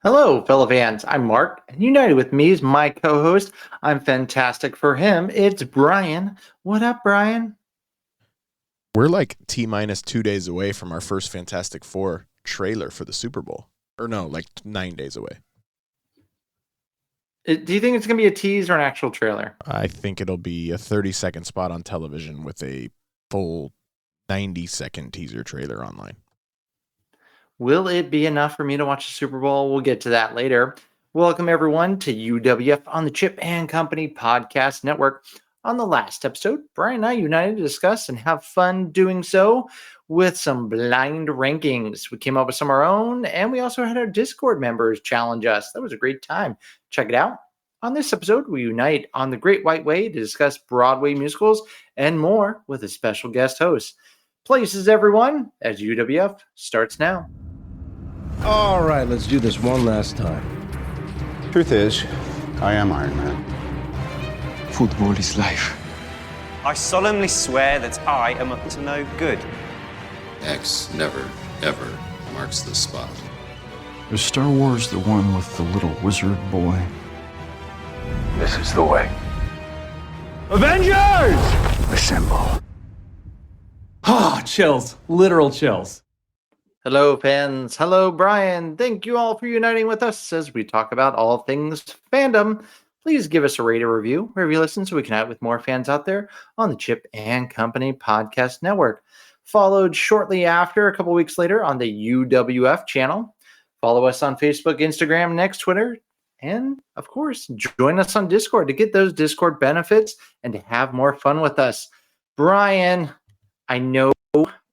Hello, fellow fans. I'm Mark, and united with me is my co-host. I'm fantastic for him. It's Brian. What up, Brian? We're like T minus 2 days away from our first Fantastic Four trailer for the Super Bowl. Or no, like 9 days away. Do you think it's going to be a tease or an actual trailer? I think it'll be a 30-second spot on television with a full 90-second teaser trailer online. Will it be enough for me to watch the Super Bowl? We'll get to that later. Welcome, everyone, to UWF on the Chip and Company Podcast Network. On the last episode, Brian and I united to discuss and have fun doing so with some blind rankings. We came up with some of our own, and we also had our Discord members challenge us. That was a great time. Check it out. On this episode, we unite on the Great White Way to discuss Broadway musicals and more with a special guest host. Places, everyone, as UWF starts now. All right, let's do this one last time. Truth is, I am Iron Man. Football is life. I solemnly swear that I am up to no good. X never, ever marks the spot. Is Star Wars the one with the little wizard boy? This is the way. Avengers! Assemble. Ah, chills. Literal chills. Hello, fans. Hello, Brian. Thank you all for uniting with us as we talk about all things fandom. Please give us a rate or review wherever you listen so we can out with more fans out there on the Chip and Company Podcast Network. Followed shortly after, a couple weeks later, on the UWF channel. Follow us on Facebook, Instagram, Next, Twitter, and, of course, join us on Discord to get those Discord benefits and to have more fun with us. Brian, I know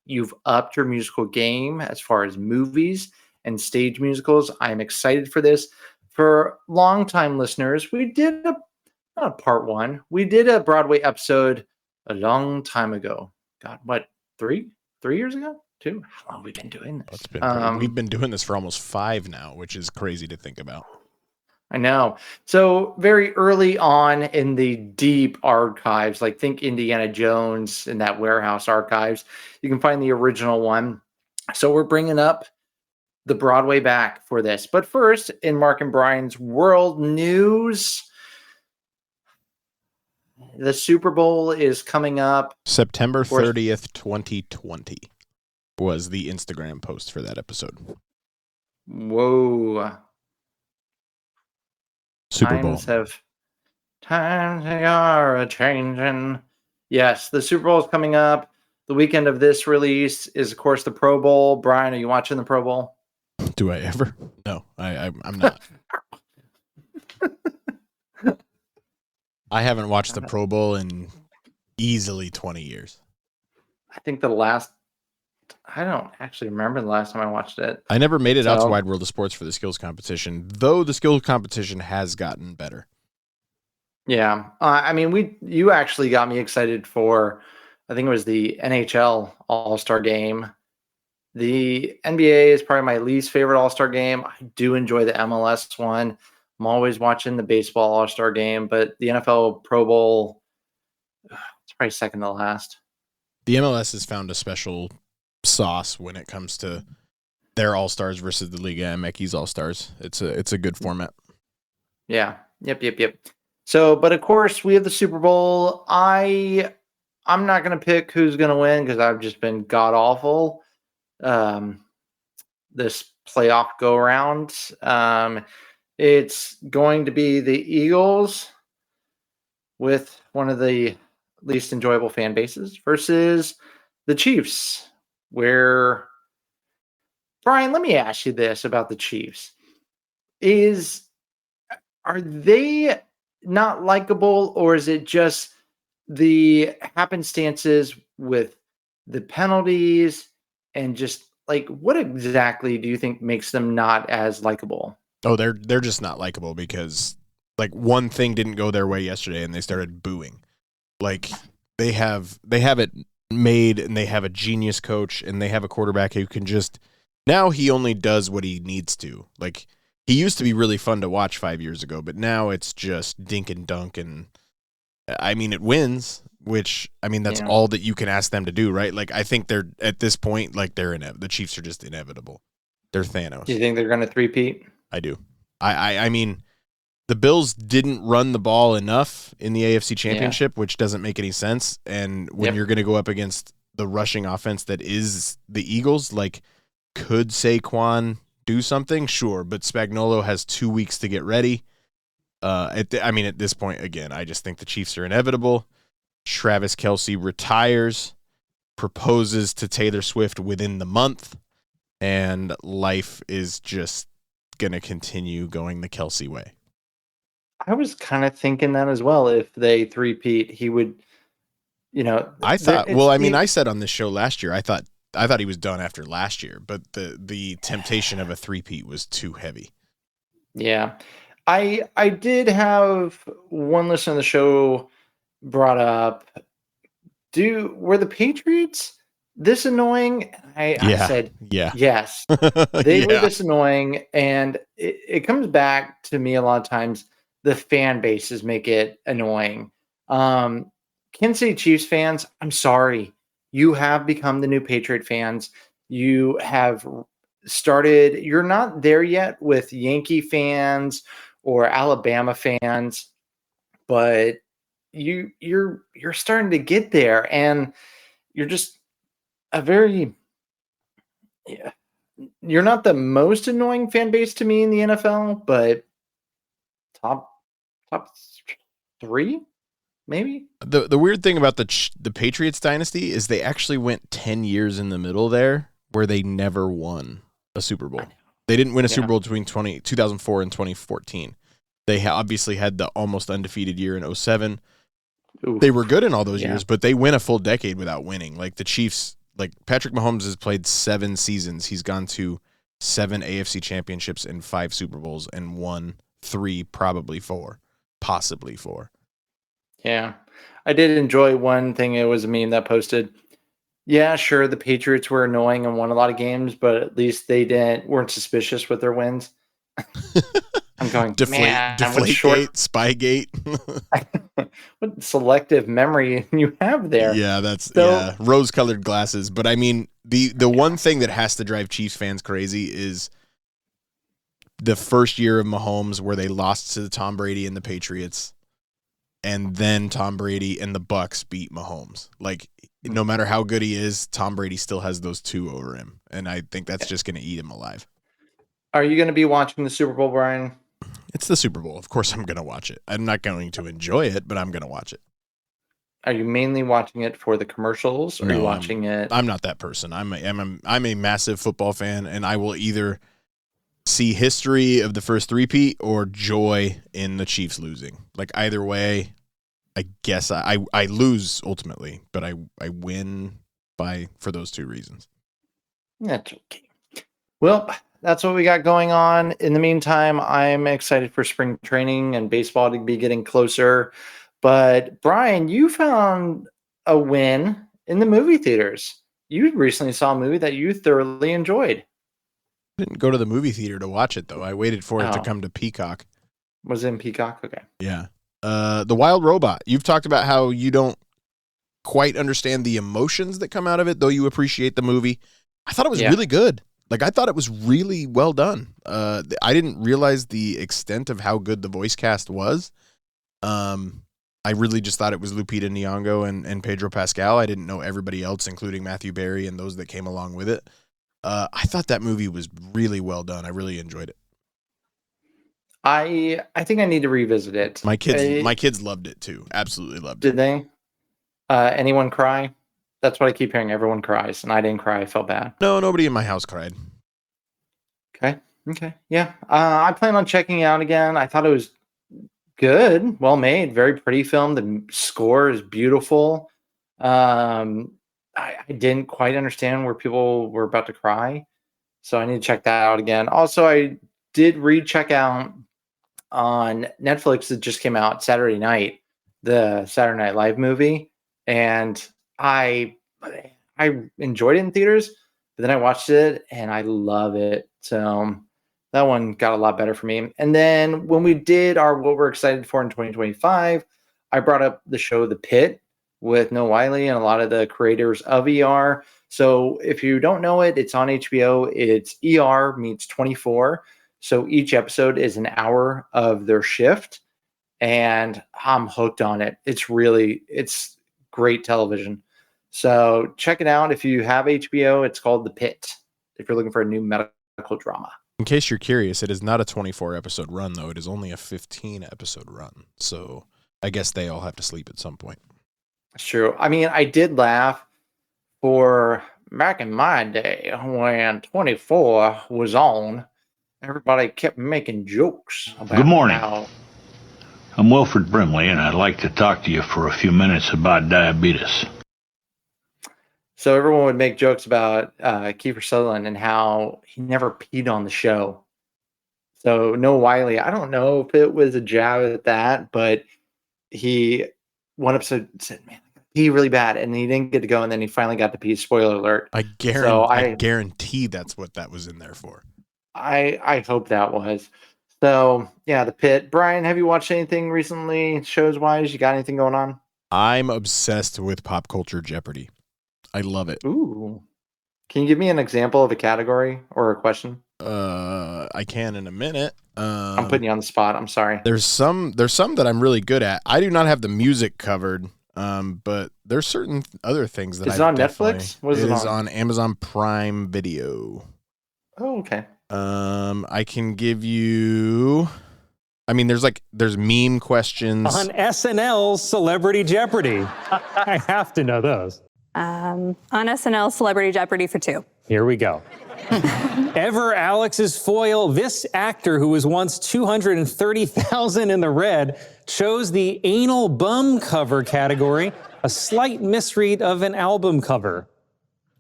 you've upped your musical game as far as movies and stage musicals. I'm excited for this. For longtime listeners, we did not a part one. We did a Broadway episode a long time ago. God, what, three years ago? 2? How long have we been doing this? We've been doing this for almost 5 now, which is crazy to think about. I know. So very early on in the deep archives, like think Indiana Jones in that warehouse archives, you can find the original one. So we're bringing up the Broadway back for this. But first, in Mark and Brian's world news, the Super Bowl is coming up. September 30th, 2020 was the Instagram post for that episode. Whoa. Super Bowl. Times are a-changing. Yes, the Super Bowl is coming up. The weekend of this release is, of course, the Pro Bowl. Brian, are you watching the Pro Bowl? Do I ever? No, I'm not. I haven't watched the Pro Bowl in easily 20 years. I think I don't actually remember the last time I watched it. I never made it out to Wide World of Sports for the skills competition, though the skills competition has gotten better. Yeah. I mean, you actually got me excited for, I think it was the NHL All-Star game. The NBA is probably my least favorite All-Star game. I do enjoy the MLS one. I'm always watching the baseball All-Star game, but the NFL Pro Bowl, it's probably second to last. The MLS has found a special sauce when it comes to their All-Stars versus the Liga MX's All-Stars. It's a good format. Yeah. Yep. So, but of course, we have the Super Bowl. I'm not going to pick who's going to win because I've just been god-awful this playoff go-around. It's going to be the Eagles with one of the least enjoyable fan bases versus the Chiefs, where, Brian, let me ask you this about the Chiefs. Are they not likable, or is it just the happenstances with the penalties and just like what exactly do you think makes them not as likable? Oh, they're just not likable because like one thing didn't go their way yesterday and they started booing. Like they have it made and they have a genius coach and they have a quarterback who can just, now he only does what he needs to. Like he used to be really fun to watch 5 years ago, but now it's just dink and dunk. And I mean, it wins, which, I mean, that's all that you can ask them to do, right? Like, I think at this point, like the Chiefs are just inevitable. They're Thanos. Do you think they're going to three-peat? I do. I mean, the Bills didn't run the ball enough in the AFC Championship, which doesn't make any sense. And when you're going to go up against the rushing offense that is the Eagles, like, could Saquon do something? Sure, but Spagnuolo has 2 weeks to get ready. At this point, again, I just think the Chiefs are inevitable. Travis Kelce retires, proposes to Taylor Swift within the month, and life is just going to continue going the Kelce way. I was kind of thinking that as well. If they three-peat, he would, I thought, I said on this show last year, I thought he was done after last year, but the temptation of a three-peat was too heavy. Yeah. I did have one listener of the show brought up, were the Patriots this annoying? I said, yes, they were this annoying. And it comes back to me a lot of times, the fan bases make it annoying. Kansas City Chiefs fans, I'm sorry. You have become the new Patriot fans. You have started, you're not there yet with Yankee fans or Alabama fans, but you're starting to get there, and you're just you're not the most annoying fan base to me in the NFL, but top 3 maybe. The weird thing about the Patriots dynasty is they actually went 10 years in the middle there where they never won a Super Bowl. They didn't win a Super Bowl between 2004 and 2014. They obviously had the almost undefeated year in 2007. Oof. They were good in all those years, but they went a full decade without winning. Like the Chiefs, like Patrick Mahomes has played 7 seasons. He's gone to 7 AFC championships and 5 Super Bowls and won 3, probably 4, possibly 4. Yeah. I did enjoy one thing. It was a meme that posted, yeah, sure, the Patriots were annoying and won a lot of games, but at least they weren't suspicious with their wins. I'm going, Deflategate, Spygate. What selective memory you have there. Yeah, that's rose-colored glasses. But I mean, the one thing that has to drive Chiefs fans crazy is the first year of Mahomes where they lost to Tom Brady and the Patriots, and then Tom Brady and the Bucs beat Mahomes. Like, no matter how good he is, Tom Brady still has those 2 over him, and I think that's just going to eat him alive. Are you going to be watching the Super Bowl, Brian? It's the Super Bowl. Of course I'm going to watch it. I'm not going to enjoy it, but I'm going to watch it. Are you mainly watching it for the commercials, or are you watching it? I'm not that person. I'm a massive football fan, and I will either see history of the first three-peat or joy in the Chiefs losing. Like, either way, I guess I lose ultimately, but I win for those 2 reasons. That's okay. Well, that's what we got going on. In the meantime, I'm excited for spring training and baseball to be getting closer. But Brian, you found a win in the movie theaters. You recently saw a movie that you thoroughly enjoyed. I didn't go to the movie theater to watch it, though. I waited for it to come to Peacock. Was it in Peacock? Okay. Yeah. The Wild Robot. You've talked about how you don't quite understand the emotions that come out of it, though you appreciate the movie. I thought it was really good. Like, I thought it was really well done. I didn't realize the extent of how good the voice cast was. I really just thought it was Lupita Nyong'o and Pedro Pascal. I didn't know everybody else, including Matthew Berry and those that came along with it. I thought that movie was really well done. I really enjoyed it. I think I need to revisit it. My kids loved it too. Absolutely loved it. Did they? Anyone cry? That's what I keep hearing. Everyone cries, and I didn't cry. I felt bad. No, nobody in my house cried. Okay. Yeah. I plan on checking it out again. I thought it was good, well made, very pretty film. The score is beautiful. I didn't quite understand where people were about to cry, so I need to check that out again. Also, I did check out on Netflix. It just came out Saturday night, the Saturday Night Live movie, and I enjoyed it in theaters, but then I watched it and I love it. So that one got a lot better for me. And then when we did what we're excited for in 2025, I brought up the show The Pit with Noah Wiley and a lot of the creators of ER. So if you don't know it, it's on HBO. It's ER meets 24. So each episode is an hour of their shift, and I'm hooked on it. It's great television. So check it out if you have HBO. It's called The Pit. If you're looking for a new medical drama. In case you're curious, it is not a 24 episode run though. It is only a 15 episode run. So I guess they all have to sleep at some point. It's true. I mean, I did laugh for back in my day when 24 was on. Everybody kept making jokes about Good morning. how I'm Wilfred Brimley, and I'd like to talk to you for a few minutes about diabetes. so everyone would make jokes about Kiefer Sutherland and how he never peed on the show. So Noah Wiley, I don't know if it was a jab at that, but one episode said, "Man, I pee really bad," and he didn't get to go, and then he finally got to pee. Spoiler alert. I guarantee that's what that was in there for. I hope that was. So yeah, The Pit. Brian, have you watched anything recently, shows wise? You got anything going on? I'm obsessed with pop culture Jeopardy. I love it. Ooh. Can you give me an example of a category or a question? I can in a minute. I'm putting you on the spot. I'm sorry. There's some that I'm really good at. I do not have the music covered, but there's certain other things that Is it on Netflix? What is it is on? on Amazon Prime Video. Oh, okay. I can give you. I mean, there's meme questions On SNL's Celebrity Jeopardy. I have to know those. On SNL Celebrity Jeopardy for 2. Here we go. Ever Alex's foil, this actor who was once 230,000 in the red chose the anal bum cover category, a slight misread of an album cover.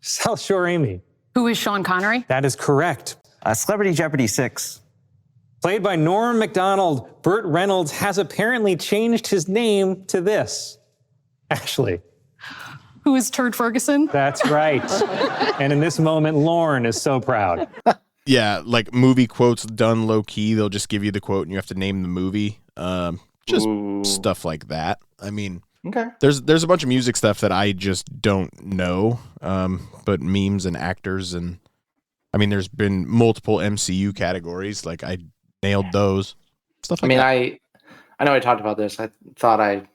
South Shore Amy. Who is Sean Connery? That is correct. Celebrity Jeopardy 6. Played by Norm Macdonald, Burt Reynolds has apparently changed his name to this. Ashley. Who is Turd Ferguson? That's right. And in this moment, Lorne is so proud. Yeah, like movie quotes done low key. They'll just give you the quote and you have to name the movie. Just stuff like that. I mean, okay. There's a bunch of music stuff that I just don't know. But memes and actors, and I mean, there's been multiple MCU categories. Like I nailed those stuff. Like that. I know I talked about this. I thought I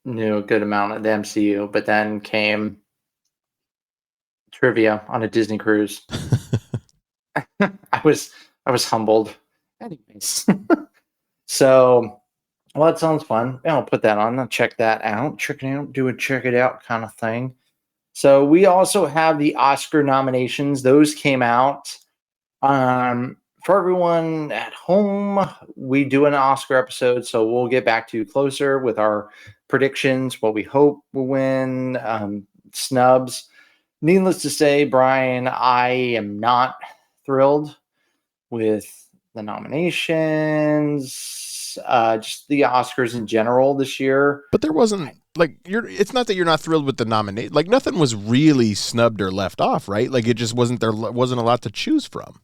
knew a good amount of the MCU, but then came trivia on a Disney cruise. I was humbled. Anyways. So, well, that sounds fun. I'll put that on. I'll check that out. Check it out. Do a check it out kind of thing. So we also have the Oscar nominations. Those came out. For everyone at home, we do an Oscar episode, so we'll get back to you closer with our predictions, what we hope will win, snubs. Needless to say, Brian, I am not thrilled with the nominations, just the Oscars in general this year. But there wasn't it's not that you're not thrilled with the nomination. Like nothing was really snubbed or left off, right? Like it just wasn't a lot to choose from.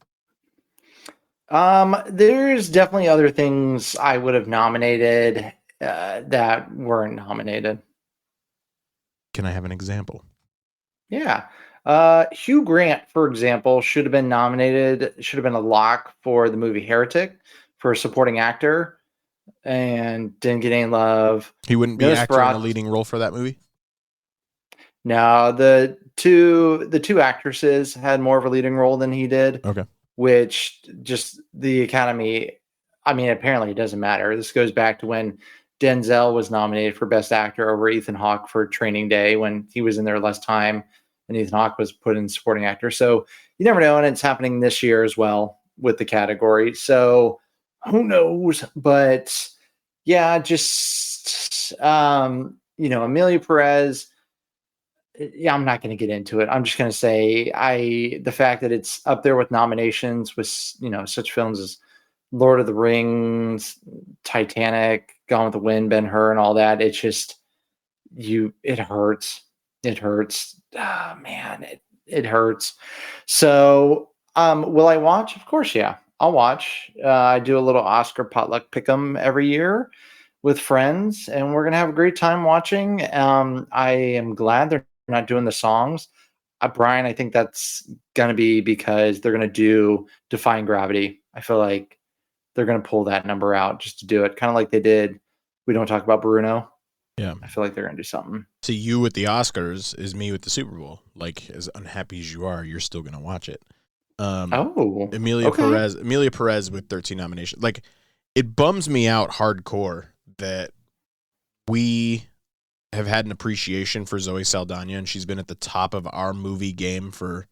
There's definitely other things I would have nominated that weren't nominated. Can I have an example? Yeah. Hugh Grant, for example, should have been nominated, should have been a lock for the movie Heretic for supporting actor and didn't get any love. He wouldn't be actor in a leading role for that movie? No, the two actresses had more of a leading role than he did. Okay. Which just the Academy, I mean, apparently it doesn't matter. This goes back to when Denzel was nominated for Best Actor over Ethan Hawke for Training Day when he was in there less time and Ethan Hawke was put in supporting actor. So you never know, and it's happening this year as well with the category. So who knows? But yeah, just Amelia Perez. Yeah, I'm not going to get into it. I'm just going to say the fact that it's up there with nominations with, such films as Lord of the Rings, Titanic, Gone with the Wind, Ben-Hur, and all that. It's just, it hurts. It hurts. Oh, man, it hurts. So, will I watch? Of course, yeah, I'll watch. I do a little Oscar potluck pick'em every year with friends, and we're going to have a great time watching. I am glad they're not doing the songs. Brian, I think that's going to be because they're going to do Defying Gravity. I feel like they're going to pull that number out just to do it. Kind of like they did. We don't talk about Bruno. Yeah. I feel like they're going to do something. See, you with the Oscars is me with the Super Bowl. Like, as unhappy as you are, you're still going to watch it. Emilia Perez with 13 nominations. Like, it bums me out hardcore that we have had an appreciation for Zoe Saldana, and she's been at the top of our movie game for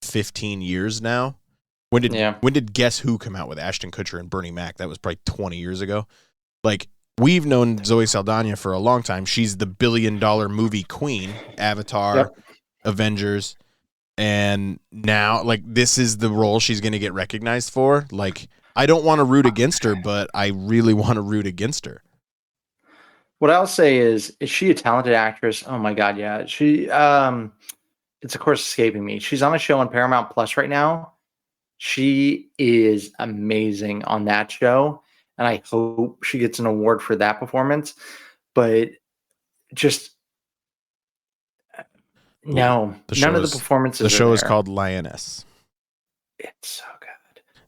15 years now. When did Guess Who come out with Ashton Kutcher and Bernie Mac? That was probably 20 years ago. Like, we've known Zoe Saldana for a long time. She's the billion-dollar movie queen, Avatar, Avengers, and now, like, this is the role she's going to get recognized for. Like, I don't want to root against her, but I really want to root against her. What I'll say is she a talented actress? Oh my God, yeah. She, it's of course escaping me. She's on a show on Paramount Plus right now. She is amazing on that show, and I hope she gets an award for that performance. But just no, none of the performances. The show is called Lioness. It's so good.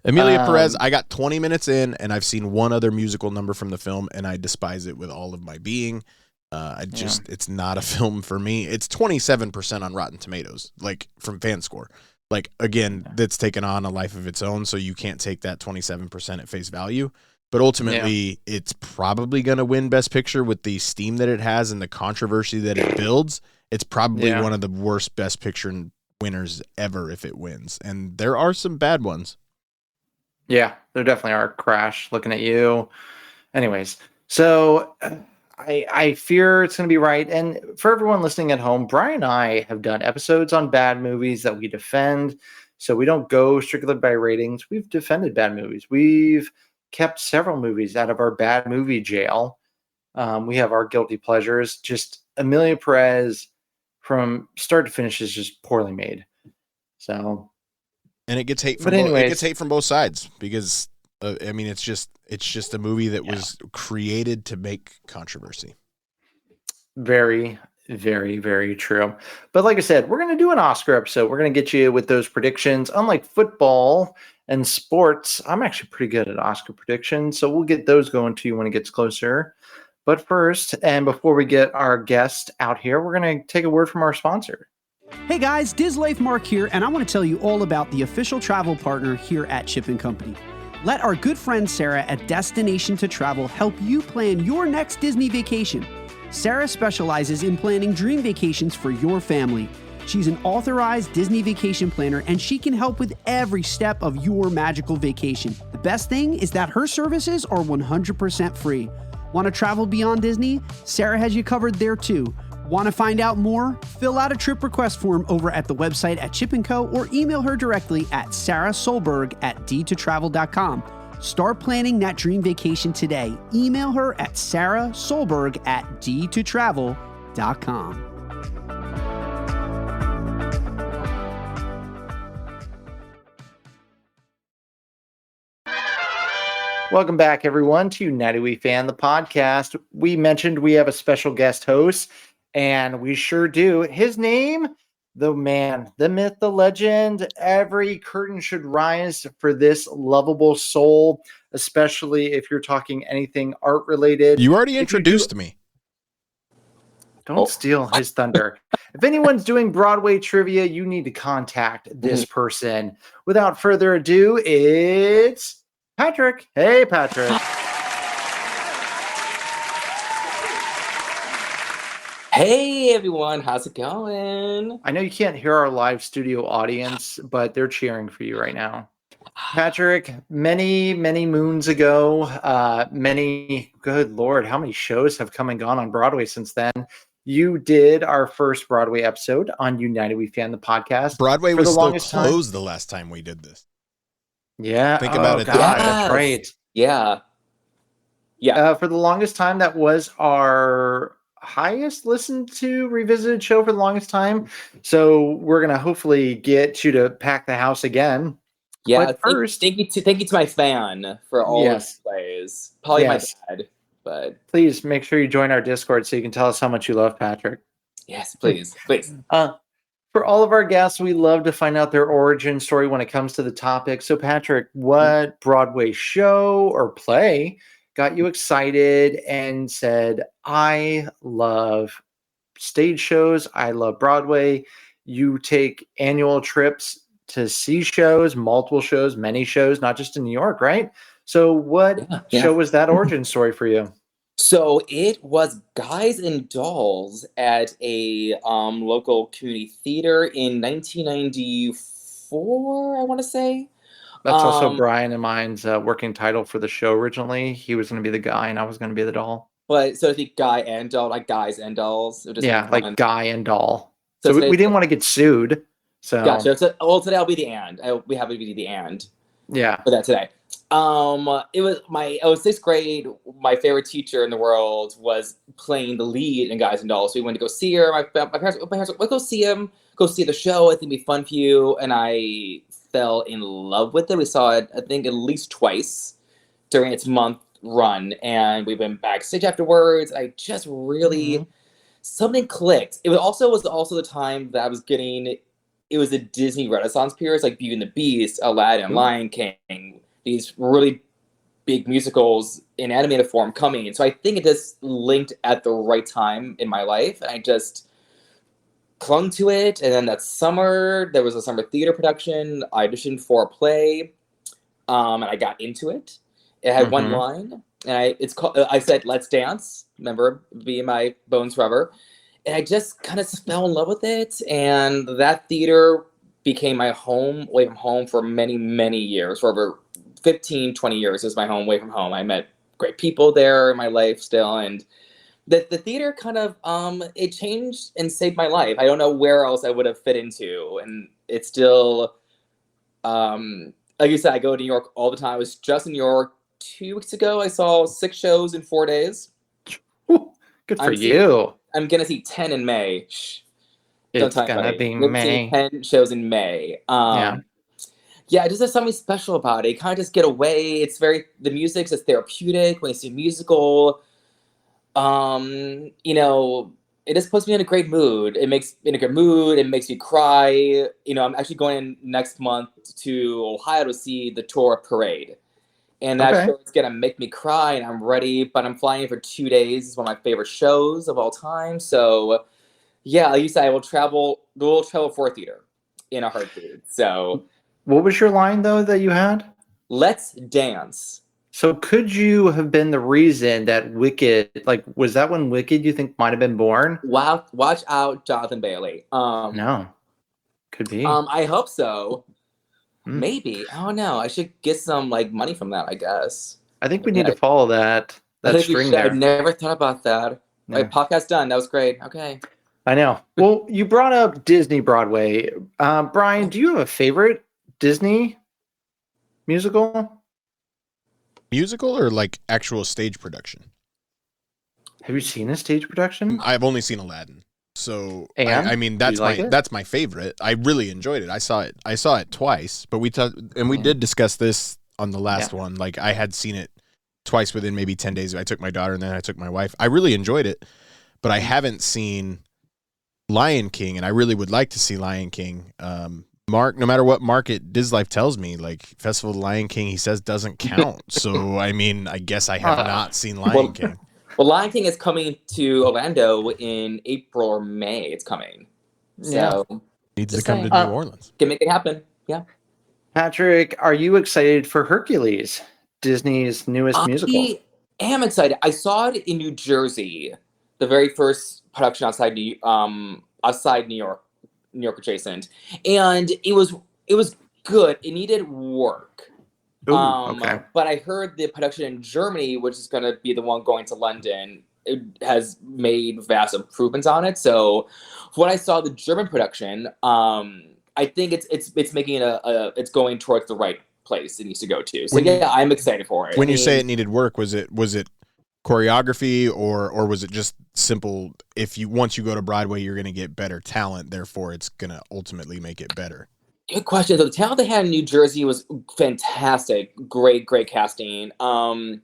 Emilia Perez, I got 20 minutes in, and I've seen one other musical number from the film, and I despise it with all of my being. It's not a film for me. It's 27% on Rotten Tomatoes, like from fan score. Like, again, that's taken on a life of its own, so you can't take that 27% at face value. But ultimately, it's probably going to win Best Picture with the steam that it has and the controversy that it builds. It's probably one of the worst Best Picture winners ever if it wins. And there are some bad ones. Yeah, there definitely are. Crash, Looking at You. Anyways, so I fear it's going to be right. And for everyone listening at home, Bryan and I have done episodes on bad movies that we defend. So we don't go strictly by ratings. We've defended bad movies. We've kept several movies out of our bad movie jail. We have our guilty pleasures. Just Emilia Perez from start to finish is just poorly made. So... And it gets hate from it gets hate from both sides because it's just a movie that was created to make controversy. Very, very, very true. But like I said, we're going to do an Oscar episode. We're going to get you with those predictions. Unlike football and sports, I'm actually pretty good at Oscar predictions, so we'll get those going to you when it gets closer. But first, and before we get our guest out here, we're going to take a word from our sponsor. Hey guys, Diz Life Mark here, and I want to tell you all about the official travel partner here at Chip & Company. Let our good friend Sarah at Destination to Travel help you plan your next Disney vacation. Sarah specializes in planning dream vacations for your family. She's an authorized Disney vacation planner, and she can help with every step of your magical vacation. The best thing is that her services are 100% free. Want to travel beyond Disney? Sarah has you covered there too. Want to find out more? Fill out a trip request form over at the website at Chip & Co. or email her directly at sarahsolberg@d2travel.com. Start planning that dream vacation today. Email her at sarahsolberg@d2travel.com. Welcome back, everyone, to United We Fan, the podcast. We mentioned we have a special guest host, and we sure do. His name, the man, the myth, the legend. Every curtain should rise for this lovable soul, especially if you're talking anything art related. You already introduced me. Don't steal his thunder. If anyone's doing Broadway trivia, you need to contact this person. Without further ado, it's Patrick. Hey, Patrick. Hey everyone, how's it going? I know you can't hear our live studio audience, but they're cheering for you right now. Patrick, many, many moons ago, good Lord, how many shows have come and gone on Broadway since then? You did our first Broadway episode on United We Fan, the podcast. Broadway was still closed the last time we did this. Yeah. Think about it. God, that's right. Yeah. For the longest time, that was our highest listened to revisited show for the longest time. So we're gonna hopefully get you to pack the house again. Yeah. But first, thank you to my fan for all of the plays. Probably my dad, but please make sure you join our Discord so you can tell us how much you love Patrick. Yes, please. For all of our guests, we love to find out their origin story when it comes to the topic. So, Patrick, what Broadway show or play got you excited and said, I love stage shows, I love Broadway? You take annual trips to see shows, multiple shows, many shows, not just in New York, right? So, what show was that origin story for you? So it was Guys and Dolls at a local community theater in 1994, I want to say. That's also Bryan and mine's working title for the show originally. He was going to be the guy and I was going to be the doll. But so I think Guy and Doll, like Guys and Dolls. Yeah, like Guy and Doll. So we didn't want to get sued. So gotcha. So today I'll be the and. We have to be the and. Yeah. For that today. It was I was 6th grade. My favorite teacher in the world was playing the lead in Guys and Dolls. So we went to go see her. My parents were, let's go see him. Go see the show. I think it'd be fun for you. And I fell in love with it. We saw it, I think, at least twice during its month run, and we went backstage afterwards. I just really something clicked. It was also the time that I was getting. It was the Disney Renaissance period, like Beauty and the Beast, Aladdin, Lion King. These really big musicals in animated form coming. And so I think it just linked at the right time in my life. And I just clung to it. And then that summer, there was a summer theater production. I auditioned for a play. And I got into it. It had one line. And I said, "Let's dance." Remember, be in my bones forever. And I just kind of fell in love with it. And that theater became my home, away from home, for many, many years. For over 15, 20 years is my home, away from home. I met great people there in my life still. And the theater kind of, it changed and saved my life. I don't know where else I would have fit into. And it's still, like you said, I go to New York all the time. I was just in New York 2 weeks ago. I saw 6 shows in 4 days. Good for you. I'm going to see 10 in May. It's going to be May. 10 shows in May. Yeah, it just has something special about it. You kind of just get away. It's the music's therapeutic when you see a musical. You know, it just puts me in a great mood. It makes me in a good mood. It makes me cry. You know, I'm actually going next month to Ohio to see the tour Parade. And that show is going to make me cry, and I'm ready. But I'm flying for 2 days. It's one of my favorite shows of all time. So, yeah, like you said, we'll travel for a theater in a heartbeat. So, what was your line, though, that you had? Let's dance. So could you have been the reason that Wicked, like, was that when Wicked you think might have been born? Wow, watch out, Jonathan Bailey. No. Could be. I hope so. Maybe. I don't know. I should get some money from that, I guess. I think we need to follow that string there. I never thought about that. No. My podcast done. That was great. Okay. I know. Well, you brought up Disney Broadway. Bryan, do you have a favorite Disney musical? Musical or like actual stage production? Have you seen a stage production? I've only seen Aladdin. So and? I mean that's that's my favorite. I really enjoyed it. I saw it twice, but we did discuss this on the last one. Like I had seen it twice within maybe 10 days. I took my daughter and then I took my wife. I really enjoyed it, but I haven't seen Lion King, and I really would like to see Lion King. Mark, no matter what market Dislife tells me, like Festival of the Lion King, he says doesn't count. So I mean, I guess I have not seen Lion King. Well, Lion King is coming to Orlando in April or May. It's coming. So needs to come to New Orleans. Can make it happen. Yeah. Patrick, are you excited for Hercules, Disney's newest musical? I am excited. I saw it in New Jersey, the very first production outside New York, New York adjacent, and it was good. It needed work. But I heard the production in Germany, which is going to be the one going to London, it has made vast improvements on it. So when I saw the German production, I think it's making it's going towards the right place it needs to go to. So I'm excited for it. When you say it needed work, was it choreography or was it just simple? Once you go to Broadway, you're going to get better talent, therefore it's going to ultimately make it better. Good question. So the talent they had in New Jersey was fantastic. Great casting. I'm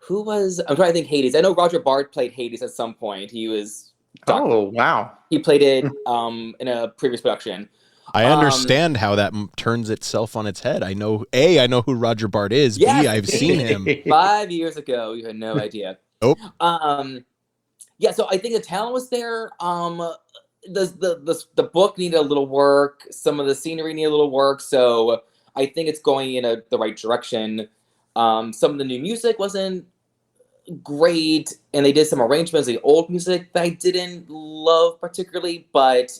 trying to think Hades. I know Roger Bart played Hades at some point. He was Oh, wow. He played it in a previous production. I understand how that turns itself on its head. I know who Roger Bart is. Yes, B, I've seen him. 5 years ago. You had no idea. Nope. Yeah, so I think the talent was there. The book needed a little work. Some of the scenery needed a little work. So I think it's going in the right direction. Some of the new music wasn't great, and they did some arrangements of the old music that I didn't love particularly, but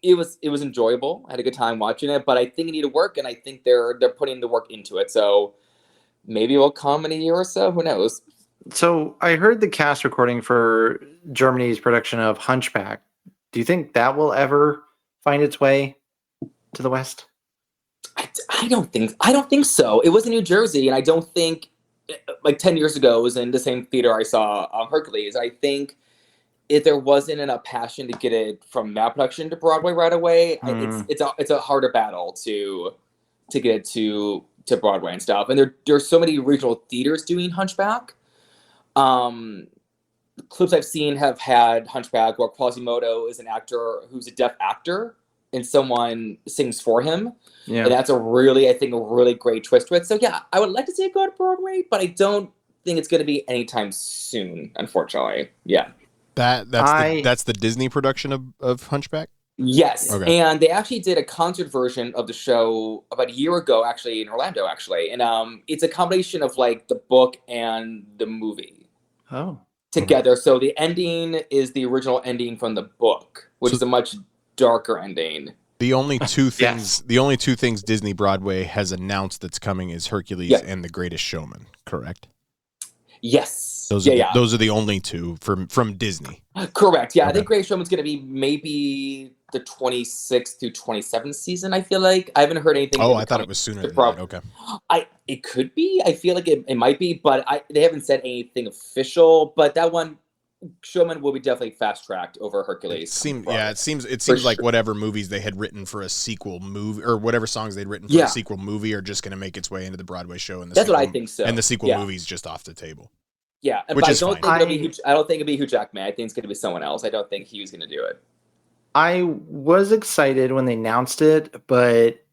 it was enjoyable. I had a good time watching it, but I think it needed work, and I think they're putting the work into it. So maybe it will come in a year or so. Who knows? So I heard the cast recording for Germany's production of Hunchback. Do you think that will ever find its way to the West? I don't think so. It was in New Jersey, and I don't think, like 10 years ago, it was in the same theater I saw Hercules. I think if there wasn't enough passion to get it from that production to Broadway right away, it's a harder battle to get it to Broadway and stuff. And there's so many regional theaters doing Hunchback. Clips I've seen have had Hunchback where Quasimodo is an actor who's a deaf actor and someone sings for him. Yeah. And that's a really great twist to it. So yeah, I would like to see it go to Broadway, but I don't think it's going to be anytime soon, unfortunately. Yeah. That's the Disney production of Hunchback? Yes. Okay. And they actually did a concert version of the show about a year ago, actually, in Orlando, actually. And it's a combination of like the book and the movie. Oh. Together. So the ending is the original ending from the book, which is a much darker ending. The only two things Disney Broadway has announced that's coming is Hercules and The Greatest Showman, correct? Yes. Those are the only two from Disney. Correct. Yeah, okay. I think Greatest Showman's going to be maybe the 26th through 27th season, I feel like. I haven't heard anything. Oh, I thought it was sooner than that. Okay. It could be. I feel like it might be, but they haven't said anything official. But that one, Showman will be definitely fast-tracked over Hercules. It seems like whatever movies they had written for a sequel movie, or whatever songs they'd written for a sequel movie, are just going to make its way into the Broadway show. And that's what I think so. And the sequel movie's just off the table. Yeah, which but is fine. I don't think it'll be Hugh Jackman. I think it's going to be someone else. I don't think Hugh's going to do it. I was excited when they announced it, but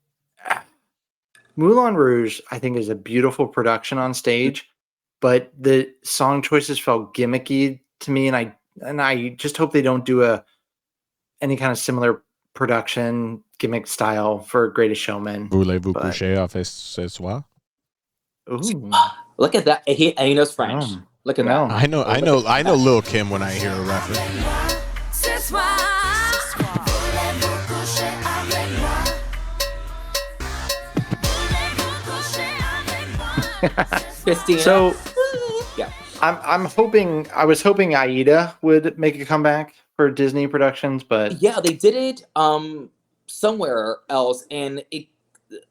Moulin Rouge, I think, is a beautiful production on stage, but the song choices felt gimmicky to me, and I just hope they don't do any kind of similar production gimmick style for Greatest Showman. Voulez-vous coucher avec ce soir? Ooh. Look at that. He knows French. Look at that. I know Lil' Kim when I hear a reference. Christina. So yeah, I was hoping Aida would make a comeback for Disney Productions, but yeah, they did it somewhere else, and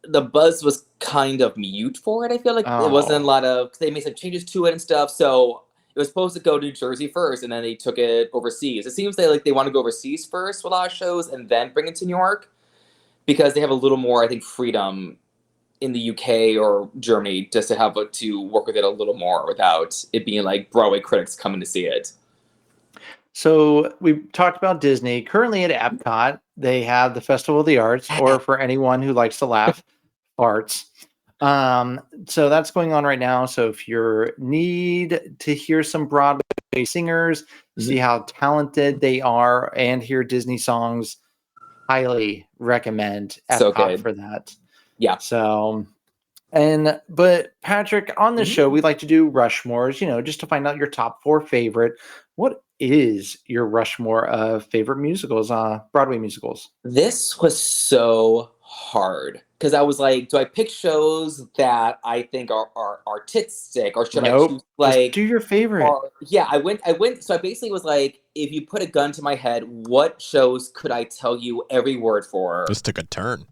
the buzz was kind of mute for it. I feel like it wasn't a lot of, they made some changes to it and stuff. So it was supposed to go to New Jersey first, and then they took it overseas. It seems like they want to go overseas first with a lot of shows, and then bring it to New York because they have a little more, I think, freedom in the UK or Germany just to have to work with it a little more without it being like Broadway critics coming to see it. So we talked about Disney. Currently at Epcot, they have the Festival of the Arts, or for anyone who likes to laugh, arts. So that's going on right now. So if you need to hear some Broadway singers, see how talented they are, and hear Disney songs, highly recommend Epcot for that. Yeah. So, but Patrick, on this show, we like to do Rushmores, just to find out your top 4 favorite. What is your Rushmore of favorite musicals, Broadway musicals? This was so hard because I was like, do I pick shows that I think are artistic, or should I choose just do your favorite? I went. So I basically was like, if you put a gun to my head, what shows could I tell you every word for? This took a turn.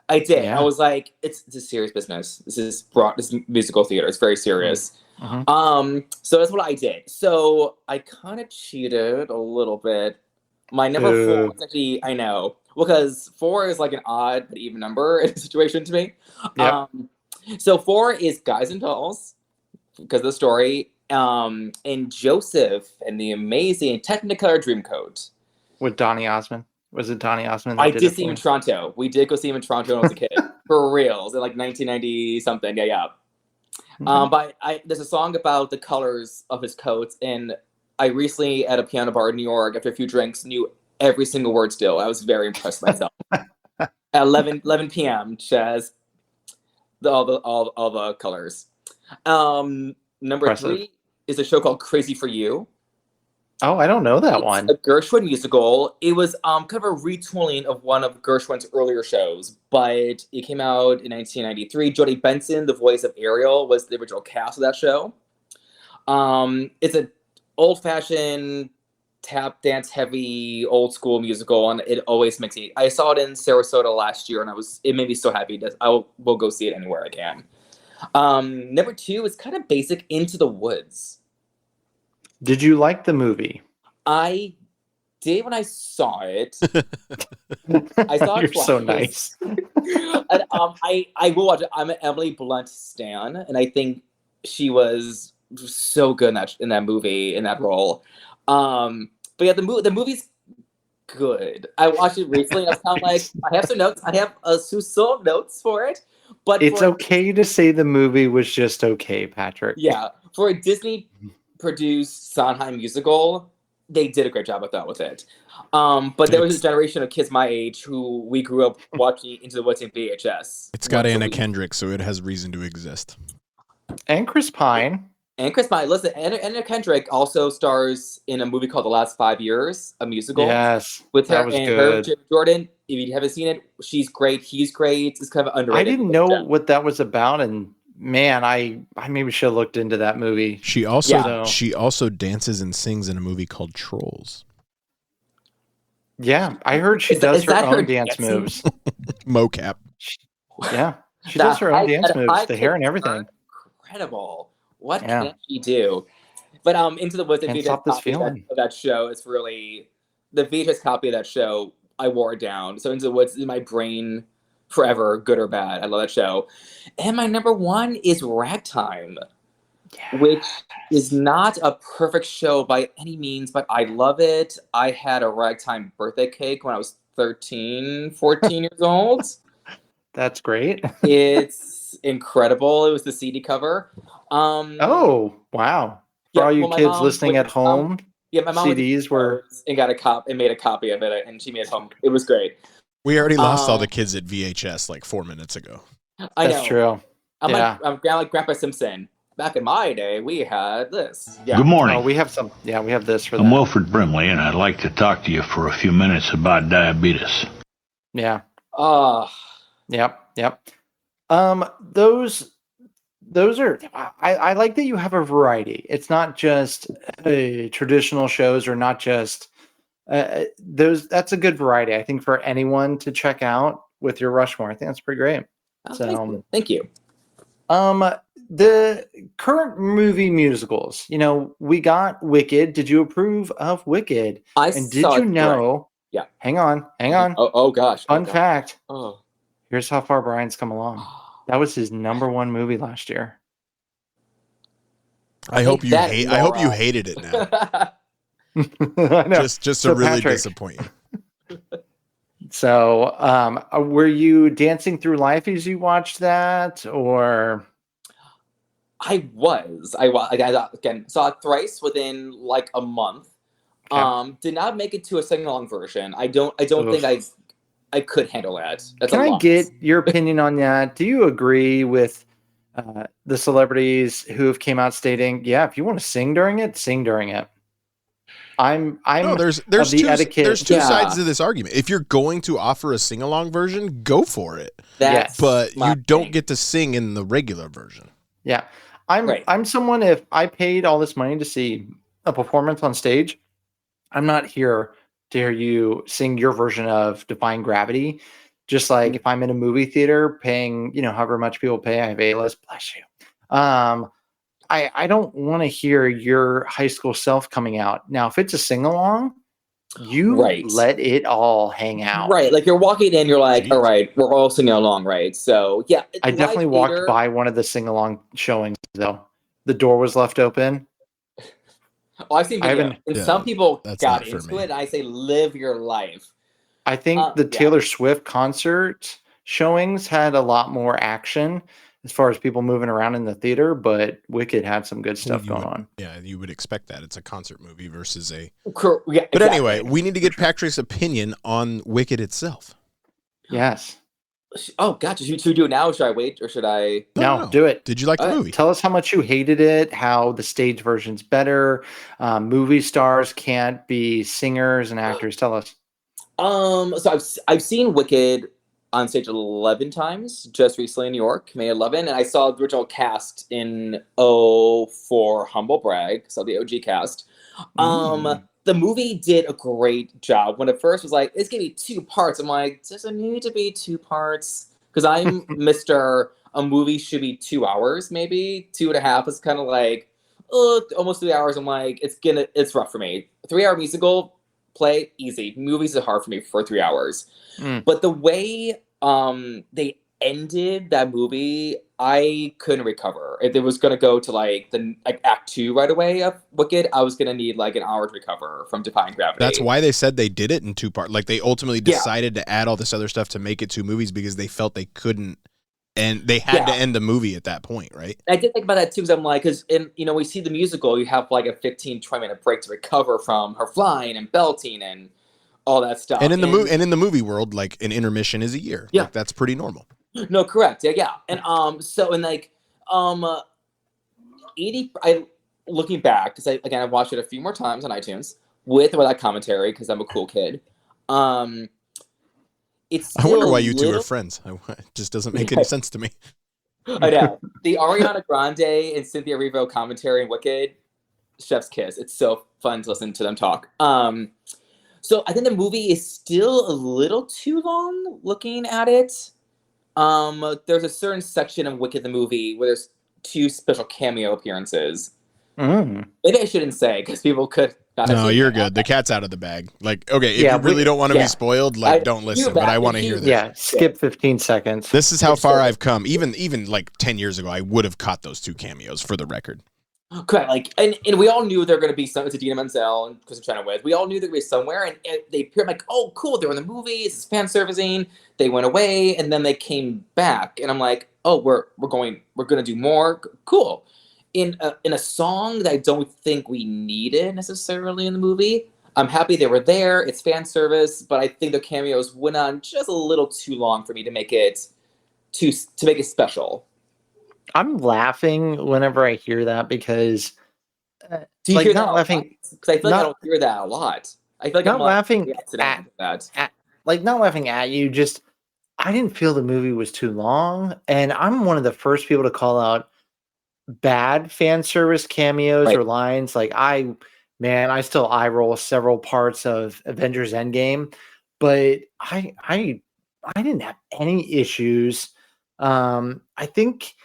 I did. Yeah. I was like, it's a serious business. This is musical theater. It's very serious. Mm-hmm. So that's what I did. So I kind of cheated a little bit. My number 4 is actually, I know, because 4 is like an odd but even number in a situation to me. Yep. So 4 is Guys and Dolls because of the story, and Joseph and the amazing Technicolor Dreamcoat. With Donny Osmond. Was it Donny Osmond? I did see him in Toronto. We did go see him in Toronto when I was a kid. For reals, in like 1990 something. Yeah. But there's a song about the colors of his coats, and I recently at a piano bar in New York, after a few drinks, knew every single word still. I was very impressed with myself. At 11 p.m., Chaz, all the colors. Number Impressive. 3 is a show called Crazy for You. Oh, I don't know that one. A Gershwin musical. It was kind of a retooling of one of Gershwin's earlier shows, but it came out in 1993. Jodie Benson, the voice of Ariel, was the original cast of that show. It's an old-fashioned tap dance heavy old school musical, and it always makes me. I saw it in Sarasota last year, and it made me so happy that I will go see it anywhere I can. Number 2 is kind of basic, Into the Woods. Did you like the movie? I did when I saw it. I saw it You're twice. so nice. And, I will watch it. I'm an Emily Blunt stan, and I think she was so good in that movie, in that role. But yeah, the movie's good. I watched it recently, and I was kind of like, I have some notes. I have some notes for it. But It's okay to say the movie was just okay, Patrick. Yeah, for a Disney-produced Sondheim musical, they did a great job with it. But there was a generation of kids my age who we grew up watching Into the Woods in VHS. It's got Anna Kendrick, so it has reason to exist. And Chris Pine. Listen, Anna Kendrick also stars in a movie called The Last 5 Years, a musical. Yes, with her that was and good. her, Jordan. If you haven't seen it, she's great. He's great. It's kind of underrated. I didn't know what that was about, and man, I maybe should have looked into that movie. She also dances and sings in a movie called Trolls. Yeah, I heard she does her own dance moves. Mocap. Yeah, she does her own dance moves, the hair and everything. Incredible. What can she do? But Into the Woods, the Can't stop this feeling. of that show is really the VHS copy of that show. I wore it down. So Into the Woods is in my brain forever, good or bad. I love that show. And my number 1 is Ragtime, which is not a perfect show by any means, but I love it. I had a Ragtime birthday cake when I was 13, 14 years old. That's great. It's incredible. It was the CD cover. Oh, wow. For all you kids listening at home, my mom CDs were... and got and made a copy of it, and she made it home. It was great. We already lost all the kids at VHS like 4 minutes ago. That's true. I'm like Grandpa Simpson. Back in my day, we had this. Yeah. Good morning. Oh, we have some. Yeah, we have this for I'm them. Wilfred Brimley, and I'd like to talk to you for a few minutes about diabetes. Yeah. Yep. Those are. I like that you have a variety. It's not just traditional shows, or not just those. That's a good variety, I think, for anyone to check out with your Rushmore. I think that's pretty great. Thank you. The current movie musicals. We got Wicked. Did you approve of Wicked? Did you know? Yeah. Hang on. Oh gosh. Fun fact. Oh. Here's how far Bryan's come along. That was his number 1 movie last year. I hope you hated it now. I know. Just to really Patrick, disappoint you. So, were you dancing through life as you watched that, or? I again saw it thrice within like a month. Okay. Did not make it to a sing-along version. I don't think I could handle that. That's Can a I lot. get your opinion on that? Do you agree with the celebrities who have came out stating, "Yeah, if you want to sing during it, sing during it"? There's two sides to this argument. If you're going to offer a sing-along version, go for it. But you don't get to sing in the regular version. Yeah. I'm someone, if I paid all this money to see a performance on stage, I'm not here to hear you sing your version of Defying Gravity. Just like if I'm in a movie theater paying, however much people pay, I have A-list, bless you. I don't want to hear your high school self coming out. Now, if it's a sing-along, you let it all hang out. Right. Like you're walking in, you're like, all right, we're all singing along, right? So yeah. I definitely walked by one of the sing-along showings though. The door was left open Oh, I've seen I video. haven't. And Yeah, some people that's got not for into me. it, and I say live your life. I think the Yeah. Taylor Swift concert showings had a lot more action as far as people moving around in the theater, but Wicked had some good stuff going on. Yeah, you would expect that. It's a concert movie versus a. Yeah, But exactly. anyway, we need to get Patrick's opinion on Wicked itself. Yes. Oh, gotcha. Should we do it now, or should I wait, or should I? No, do it. Did you like the movie? Tell us how much you hated it, how the stage version's better. Movie stars can't be singers and actors. Tell us. So I've seen Wicked on stage 11 times just recently in New York, May 11, and I saw the original cast in for humble brag, so the OG cast. The movie did a great job. When it first was like, it's gonna be 2 parts, I'm like, does it need to be 2 parts? Because I'm Mr. A movie should be 2 hours, maybe 2.5 is kind of like, almost 3 hours. I'm like, it's rough for me. 3-hour musical play easy. Movies are hard for me for 3 hours. But the way they ended that movie, I couldn't recover. If it was gonna go to like Act 2 right away of Wicked, I was gonna need like an hour to recover from Defying Gravity. That's why they said they did it in 2 parts. Like they ultimately decided to add all this other stuff to make it 2 movies because they felt they couldn't, and they had to end the movie at that point, right? I did think about that too, because I'm like, we see the musical, you have like a 15-20 minute break to recover from her flying and belting and all that stuff. And in the movie world, like an intermission is a year. Yeah, like, that's pretty normal. No, correct. Yeah. And so in like 80, looking back, because I've watched it a few more times on iTunes with or without commentary because I'm a cool kid. It's I wonder why you two are friends. It just doesn't make any sense to me. I know. The Ariana Grande and Cynthia Erivo commentary in Wicked, chef's kiss. It's so fun to listen to them talk. So I think the movie is still a little too long looking at it. There's a certain section of Wicked the movie where there's 2 special cameo appearances. Maybe I shouldn't say because people could not have No, seen you're that. good. The cat's out of the bag. Like, okay, if you really don't want to be spoiled, like, don't listen. But I want to hear this. Yeah, skip 15 seconds. This is how far I've come. Even like 10 years ago, I would have caught those 2 cameos for the record. Correct. Like, and we all knew they're going to be some. It's Idina Menzel and Kristen Chenoweth. We all knew they're going to be somewhere, and they appeared like, oh, cool, they're in the movies. It's fan servicing. They went away, and then they came back, and I'm like, oh, we're going to do more. Cool. In a song that I don't think we needed necessarily in the movie. I'm happy they were there. It's fan service, but I think the cameos went on just a little too long for me to make it special. I'm laughing whenever I hear that because Do you like hear not that laughing because I feel like I don't hear that a lot. I feel like not I'm laughing at that. like not laughing at you, just I didn't feel the movie was too long, and I'm one of the first people to call out bad fan service cameos or lines. Like I still eye roll several parts of Avengers Endgame, but I didn't have any issues. I think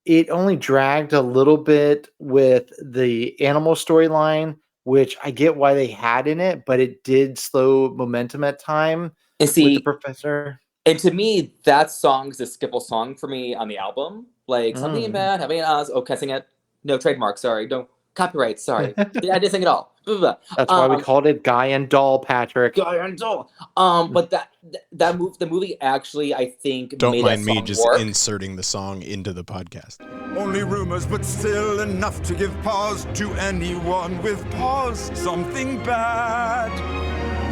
it only dragged a little bit with the animal storyline, which I get why they had in it, but it did slow momentum at time and see, with the professor. And to me, that song's a skipple song for me on the album. Like something bad, having an Oz. Oh, can I sing it? No trademark. Sorry, don't copyright. Sorry, I didn't sing it all. That's why we called it Guy and Doll, Patrick. Guy and Doll. But the movie actually, I think, Don't made mind that me song just work. inserting the song into the podcast. Only rumors, but still enough to give pause to anyone with pause. Something bad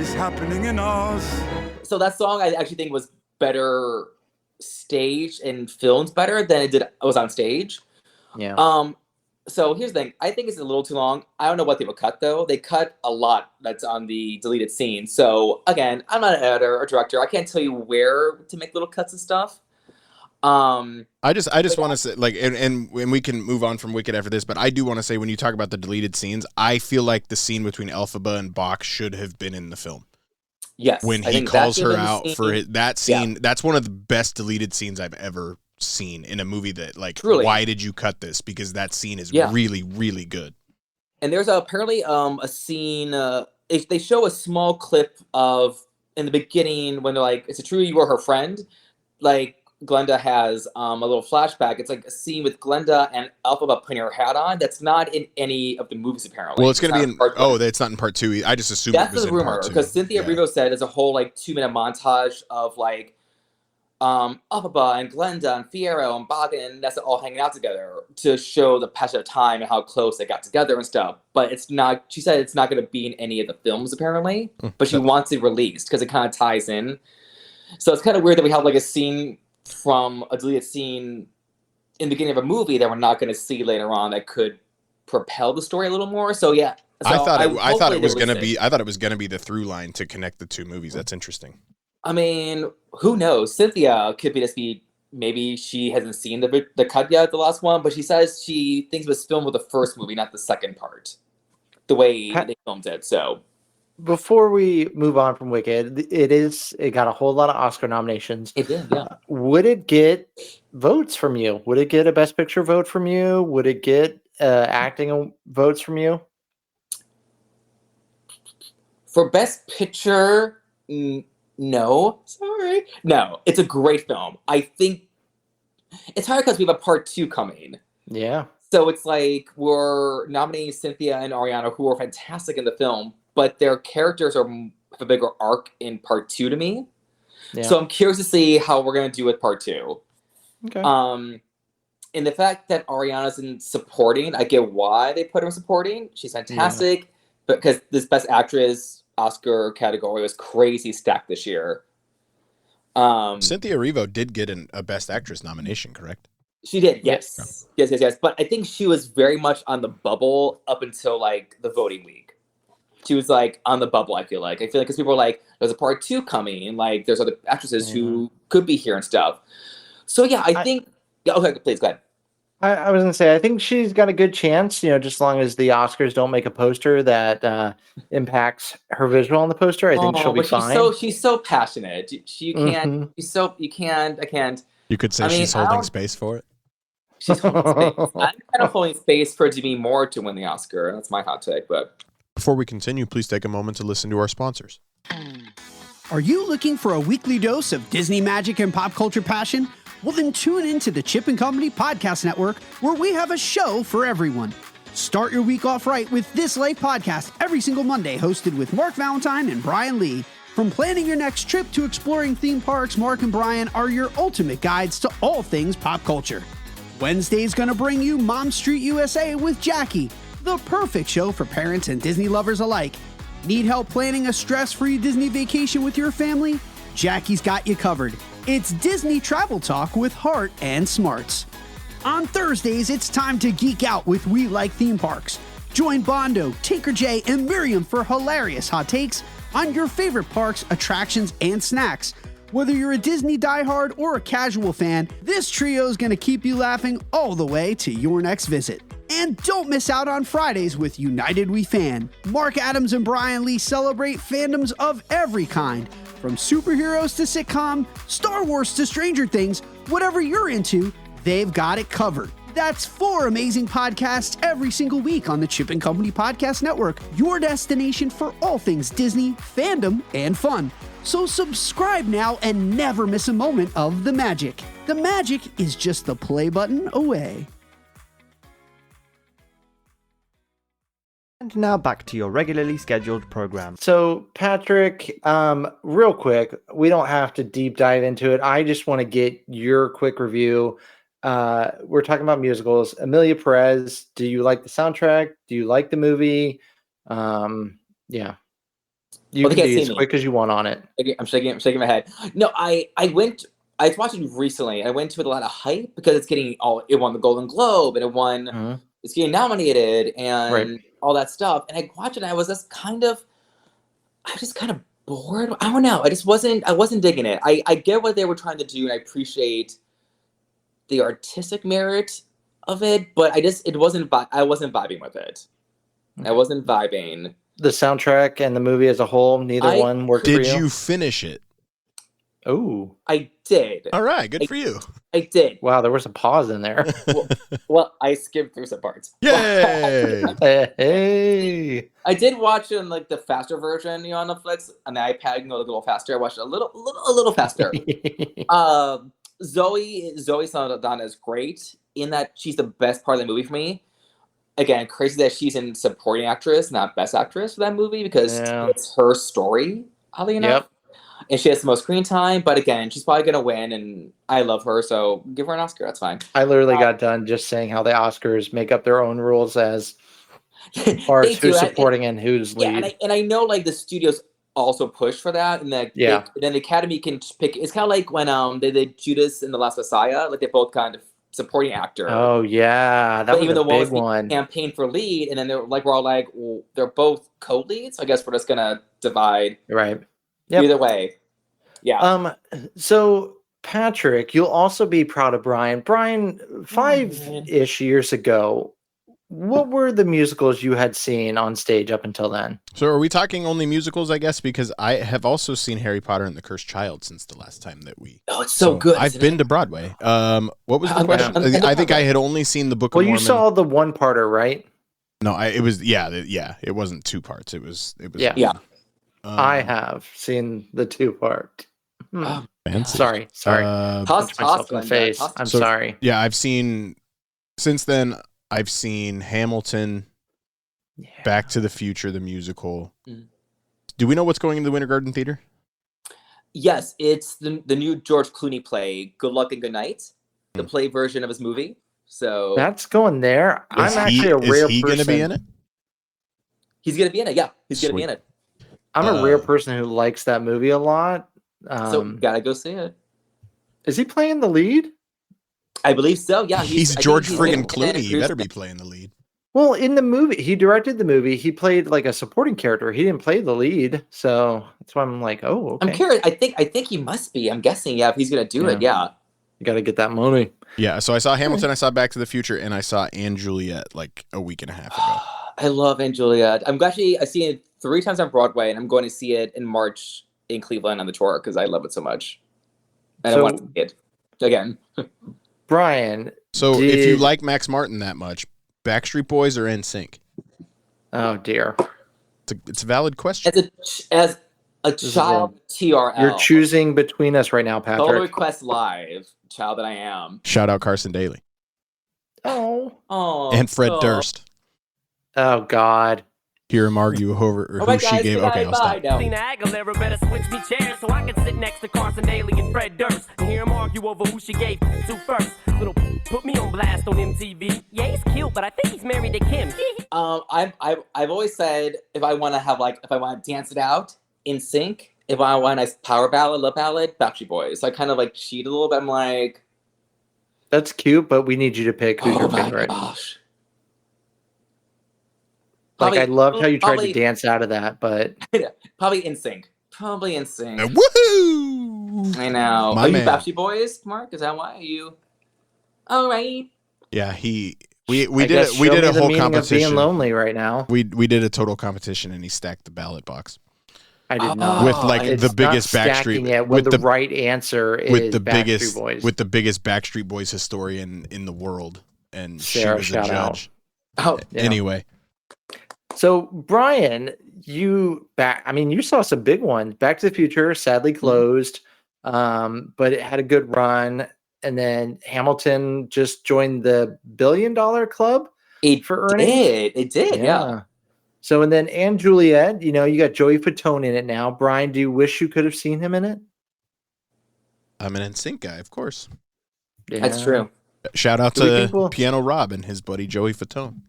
is happening in us. So that song, I actually think was better staged and filmed better than it was on stage. Yeah. So here's the thing. I think it's a little too long. I don't know what they would cut though. They cut a lot that's on the deleted scene. So again, I'm not an editor or director. I can't tell you where to make little cuts and stuff. I just want to say, like, and we can move on from Wicked after this, but I do want to say, when you talk about the deleted scenes, I feel like the scene between Elphaba and Bach should have been in the film. Yes. When he calls her out for that scene, that's one of the best deleted scenes I've ever seen in a movie that, like, truly. Why did you cut this? Because that scene is really, really good. And there's apparently a scene, they show a small clip of, in the beginning, when they're like, it's a true you were her friend, like, Glenda has a little flashback. It's like a scene with Glenda and Elphaba putting her hat on. That's not in any of the movies, apparently. Well, it's going to be in. Oh, it's not in part 2. I just assumed that's it was the in rumor part 2. because Cynthia Erivo said it's a whole like 2-minute montage of like Elphaba and Glenda and Fiyero and Bogan and Nessa all hanging out together to show the passage of time and how close they got together and stuff. But it's not. She said it's not going to be in any of the films, apparently. But she wants it released because it kind of ties in. So it's kind of weird that we have like a scene from a deleted scene in the beginning of a movie that we're not going to see later on that could propel the story a little more. So yeah, so I thought it was going to be. I thought it was going to be the through line to connect the two movies. That's interesting. I mean, who knows? Cynthia could be maybe she hasn't seen the cut yet, the last one, but she says she thinks it was filmed with the first movie, not the second part, the way they filmed it. So before we move on from Wicked, it got a whole lot of Oscar nominations. It did, yeah. Would it get votes from you? Would it get a Best Picture vote from you? Would it get acting votes from you? For Best Picture, no. Sorry. No, it's a great film. I think it's hard because we have a part 2 coming. Yeah. So it's like we're nominating Cynthia and Ariana, who are fantastic in the film, but their characters have a bigger arc in part 2 to me. Yeah. So I'm curious to see how we're going to do with part 2. Okay. And the fact that Ariana's in supporting, I get why they put her in supporting. She's fantastic, but because this Best Actress Oscar category was crazy stacked this year. Cynthia Erivo did get a Best Actress nomination, correct? She did, yes. Yes. But I think she was very much on the bubble up until like the voting week. She was like on the bubble, I feel like. Because people were like, there's a part 2 coming, and like there's other actresses who could be here and stuff. So yeah, I think. Yeah, okay, please go ahead. I was gonna say, I think she's got a good chance, just as long as the Oscars don't make a poster that impacts her visual on the poster. I think she'll be fine. She's so passionate. She can't. You can't. I can't. You could say she's holding space for it. She's holding space. I'm kind of holding space for it to be more to win the Oscar. That's my hot take. But before we continue, please take a moment to listen to our sponsors. Are you looking for a weekly dose of Disney magic and pop culture passion? Well, then tune in to the Chip and Company Podcast Network, where we have a show for everyone. Start your week off right with This Life Podcast every single Monday, hosted with Mark Valentine and Bryan Lee. From planning your next trip to exploring theme parks, Mark and Bryan are your ultimate guides to all things pop culture. Wednesday's going to bring you Mom Street USA with Jackie, the perfect show for parents and Disney lovers alike. Need help planning a stress-free Disney vacation with your family? Jackie's got you covered. It's Disney Travel Talk with Heart and Smarts. On Thursdays, it's time to geek out with We Like Theme Parks. Join Bondo, Tinker J, and Miriam for hilarious hot takes on your favorite parks, attractions, and snacks. Whether you're a Disney diehard or a casual fan, this trio is going to keep you laughing all the way to your next visit. And don't miss out on Fridays with United We Fan. Mark Adams and Bryan Lee celebrate fandoms of every kind. From superheroes to sitcom, Star Wars to Stranger Things, whatever you're into, they've got it covered. That's 4 amazing podcasts every single week on the Chip and Company Podcast Network, your destination for all things Disney, fandom, and fun. So subscribe now and never miss a moment of the magic. The magic is just the play button away. And now back to your regularly scheduled program. So, Patrick, real quick, we don't have to deep dive into it. I just want to get your quick review. We're talking about musicals. Emilia Perez, do you like the soundtrack? Do you like the movie? Yeah. You can be as quick as you want on it. I'm shaking my head. No, I watched it recently. I went to it with a lot of hype because it won the Golden Globe and it won, it's getting nominated and all that stuff. And I watched it and I was just kind of bored. I don't know. I wasn't digging it. I get what they were trying to do and I appreciate the artistic merit of it, but I wasn't vibing with it. I wasn't vibing. The soundtrack and the movie as a whole, neither one worked for you? Did you finish it? Oh. I did. All right, good for you. I did. Wow, there was a pause in there. well, I skipped through some parts. Yay! Hey. I did watch it in like the faster version, on Netflix, on the iPad. You can go a little faster. I watched it a little faster. Zoe Saldana is great in that she's the best part of the movie for me. Again, crazy that she's in supporting actress, not best actress for that movie, because it's her story, oddly enough. And she has the most screen time, but again, she's probably gonna win, and I love her, so give her an Oscar. That's fine. I literally got done just saying how the Oscars make up their own rules as far as who's supporting and who's lead. Yeah, and I know like the studios also push for that, and that then the Academy can pick. It's kind of like when they did Judas and the Last Messiah, like they both kind of supporting actor. Oh yeah, that was a big one. Campaign for lead, and then we're all like, well, they're both co-leads. So I guess we're just gonna divide. Right. Yep. Either way. Yeah. So Patrick, you'll also be proud of Bryan. Bryan, 5-ish years ago, what were the musicals you had seen on stage up until then? So are we talking only musicals, I guess? Because I have also seen Harry Potter and the Cursed Child since the last time that we... Oh, it's so good. I've been to Broadway. What was the question? I think I had only seen the Book of Mormon. Well, you saw the one-parter, right? No, it was... Yeah, it wasn't 2 parts. It was Yeah. I have seen the 2-part. Sorry. Punch myself in the face. I'm sorry. Yeah, I've seen... Since then... I've seen Hamilton, Back to the Future, the musical. Do we know what's going in the Winter Garden Theater? Yes, it's the new George Clooney play, Good Luck and Good Night, the play version of his movie. So that's going there. I'm actually a rare person. Is he going to be in it? He's going to be in it, yeah. He's going to be in it. I'm a rare person who likes that movie a lot. So gotta go see it. Is he playing the lead? I believe so. Yeah, he's George friggin' Clooney. You better be playing the lead. Well, in the movie, he directed the movie. He played like a supporting character. He didn't play the lead, so that's why I'm like, oh, okay. I'm curious. I think he must be. I'm guessing. Yeah, if he's gonna do it, yeah. You got to get that money. Yeah. So I saw Hamilton. I saw Back to the Future, and I saw & Juliet like a week and a half ago. I love & Juliet. I've seen it 3 times on Broadway, and I'm going to see it in March in Cleveland on the tour because I love it so much, and I want to see it again. Bryan. So if you like Max Martin that much, Backstreet Boys or NSYNC? Oh dear. It's a valid question. As a child TRL. You're choosing between us right now, Patrick. Total Request Live, child that I am. Shout out Carson Daly. Oh. And Fred Durst. Oh God. Hear him argue over who she gave. Okay, I'll stop. Aguilera better switch me chairs so I can sit next to Carson Daly and Fred Durst and hear him argue over who she gave to first. Little put me on blast on MTV. Yeah, he's cute, but I think he's married to Kim. I've always said if I want to dance it out in sync, if I want a nice power ballad, love ballad, Backstreet Boys. So I kind of like cheat a little bit. I'm like, that's cute, but we need you to pick who's your favorite. Gosh. Like, I loved how you tried to dance out of that, but... Probably NSYNC. Woohoo! I know. My Are man. you Backstreet Boys, Mark? Is that why? Are you... All right. Yeah, we did a whole competition. Of being lonely right now. We did a total competition, and he stacked the ballot box. I did not. With like the biggest Backstreet... With the right answer is Backstreet Boys. With the biggest Backstreet Boys historian in the world. And Sarah, she was a judge. Oh, yeah. Anyway. So, Bryan, you saw some big ones. Back to the Future sadly closed, but it had a good run. And then Hamilton just joined the $1 billion club for earnings. It did, yeah. So, and then & Juliet, you got Joey Fatone in it now. Bryan, do you wish you could have seen him in it? I'm an NSYNC guy, of course. Yeah. That's true. Shout out to Piano Rob and his buddy Joey Fatone.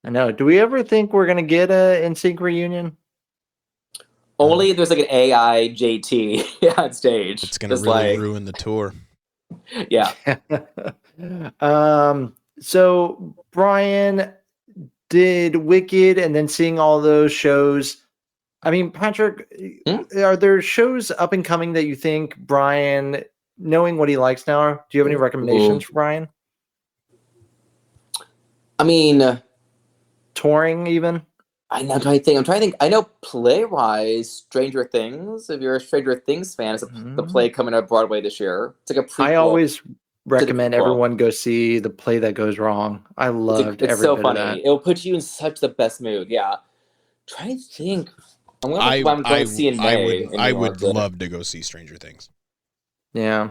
I know. Do we ever think we're going to get a NSYNC reunion? Only if there's like an AI JT on stage. It's going to really ruin the tour. Yeah. So, Bryan did Wicked and then seeing all those shows. I mean, Patrick, are there shows up and coming that you think Bryan, knowing what he likes now, do you have any recommendations for Bryan? I mean... touring even? I'm trying to think. I know play-wise, Stranger Things. If you're a Stranger Things fan, it's the play coming out of Broadway this year. It's like a prequel. I always recommend everyone go see The Play That Goes Wrong. I loved every so bit funny. of that. It'll put you in such the best mood. Yeah. Trying to think. I'm going to see in May. I would love to go see Stranger Things. Yeah.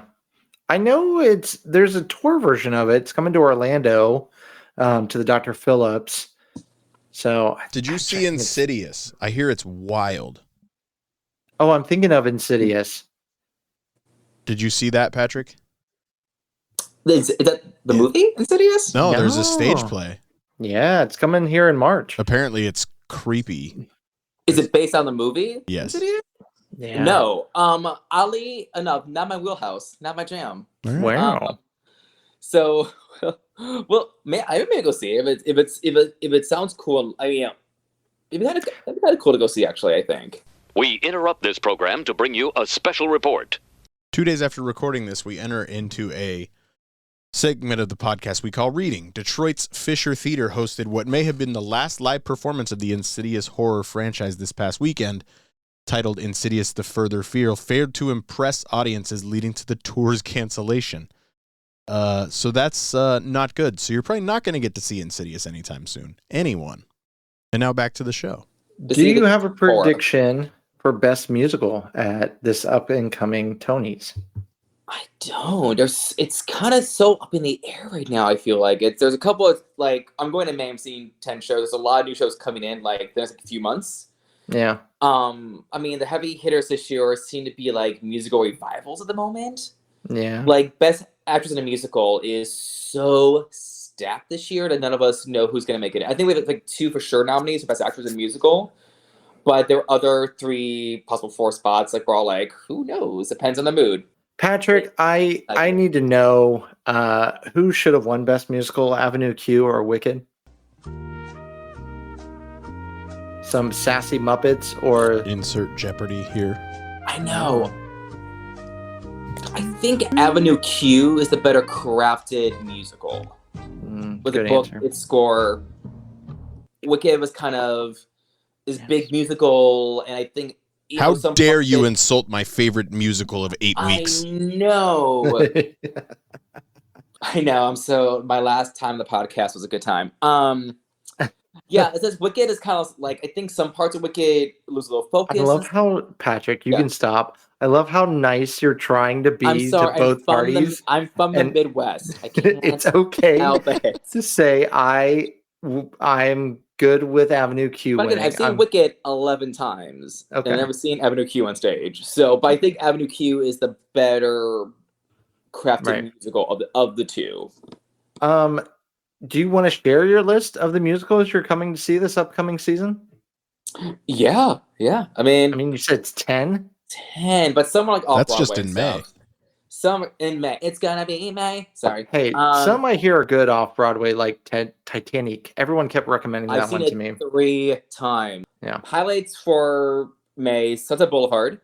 I know there's a tour version of it. It's coming to Orlando, to the Dr. Phillips. So Did you see Insidious? I hear it's wild. Oh, I'm thinking of Insidious. Did you see that, Patrick? Is that the movie Insidious? No, there's a stage play. Yeah, it's coming here in March. Apparently, it's creepy. Is it based on the movie? Yes. Insidious? Yeah. No. Ali, enough. Not my wheelhouse. Not my jam. Wow. So, well, I may go see it if it sounds cool. I mean, it'd be kind of cool to go see. Actually, I think. We interrupt this program to bring you a special report. 2 days after recording this, we enter into a segment of the podcast we call Reading. Detroit's Fisher Theater hosted what may have been the last live performance of the Insidious horror franchise this past weekend, titled Insidious: The Further Fear, failed to impress audiences, leading to the tour's cancellation. So that's not good. So you're probably not going to get to see Insidious anytime soon. Anyone. And now back to the show. Do you have a prediction for Best Musical at this up-and-coming Tonys? I don't. It's kind of so up in the air right now. I feel like there's a couple of I'm going to May. I'm seeing 10 shows. There's a lot of new shows coming in the next few months. Yeah. I mean, the heavy hitters this year seem to be musical revivals at the moment. Yeah. Best Actress in a Musical is so stacked this year that none of us know who's going to make it. I think we have 2 for sure nominees for Best Actress in a Musical, but there are other 3, possible 4 spots. We're all who knows? Depends on the mood. Patrick, I need to know who should have won Best Musical, Avenue Q or Wicked? Some sassy Muppets or... Insert Jeopardy here. I know. I think Avenue Q is the better crafted musical. With a book, its score. Wicked was kind of this big musical, and I think... How dare you insult my favorite musical of 8 weeks? I know. I know. My last time the podcast was a good time. Yeah, it says Wicked is kind of I think some parts of Wicked lose a little focus. I love how, Patrick, you can stop. I love how nice you're trying to be to both parties. I'm from the Midwest. I can't it's okay help it. to say I'm good with Avenue Q winning. I've seen Wicked 11 times. Okay. And I've never seen Avenue Q on stage. But I think Avenue Q is the better crafted musical of the 2. Do you want to share your list of the musicals you're coming to see this upcoming season? Yeah. I mean, you said it's 10? 10, but some are off That's Broadway just in stuff. May. Some in May. It's gonna be May. Sorry. Hey, some I hear are good off Broadway, like Titanic. Everyone kept recommending that one to me. I've seen it 3 times. Yeah. Highlights for May: Sunset Boulevard.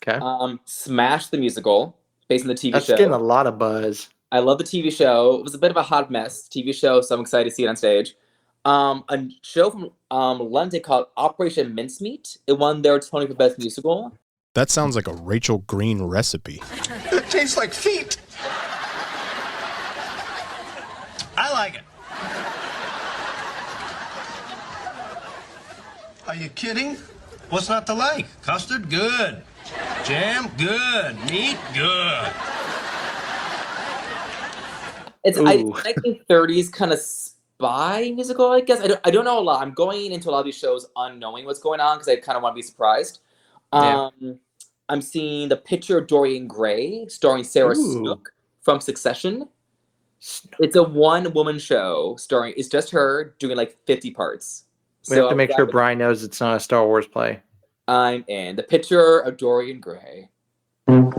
Okay. Smash the Musical, based on the TV show. That's getting a lot of buzz. I love the TV show. It was a bit of a hot mess TV show, so I'm excited to see it on stage. A show from London called Operation Mincemeat. It won their Tony for Best Musical. That sounds like a Rachel Green recipe. It tastes like feet. I like it. Are you kidding? What's not to like? Custard, good. Jam, good. Meat, good. It's 1930s kind of spy musical, I guess. I don't know a lot. I'm going into a lot of these shows unknowing what's going on because I kind of want to be surprised. I'm seeing The Picture of Dorian Gray, starring Sarah Snook from Succession. It's a one-woman show starring. It's just her doing 50 parts. We have to make sure Bryan knows it's not a Star Wars play. I'm in The Picture of Dorian Gray. Thank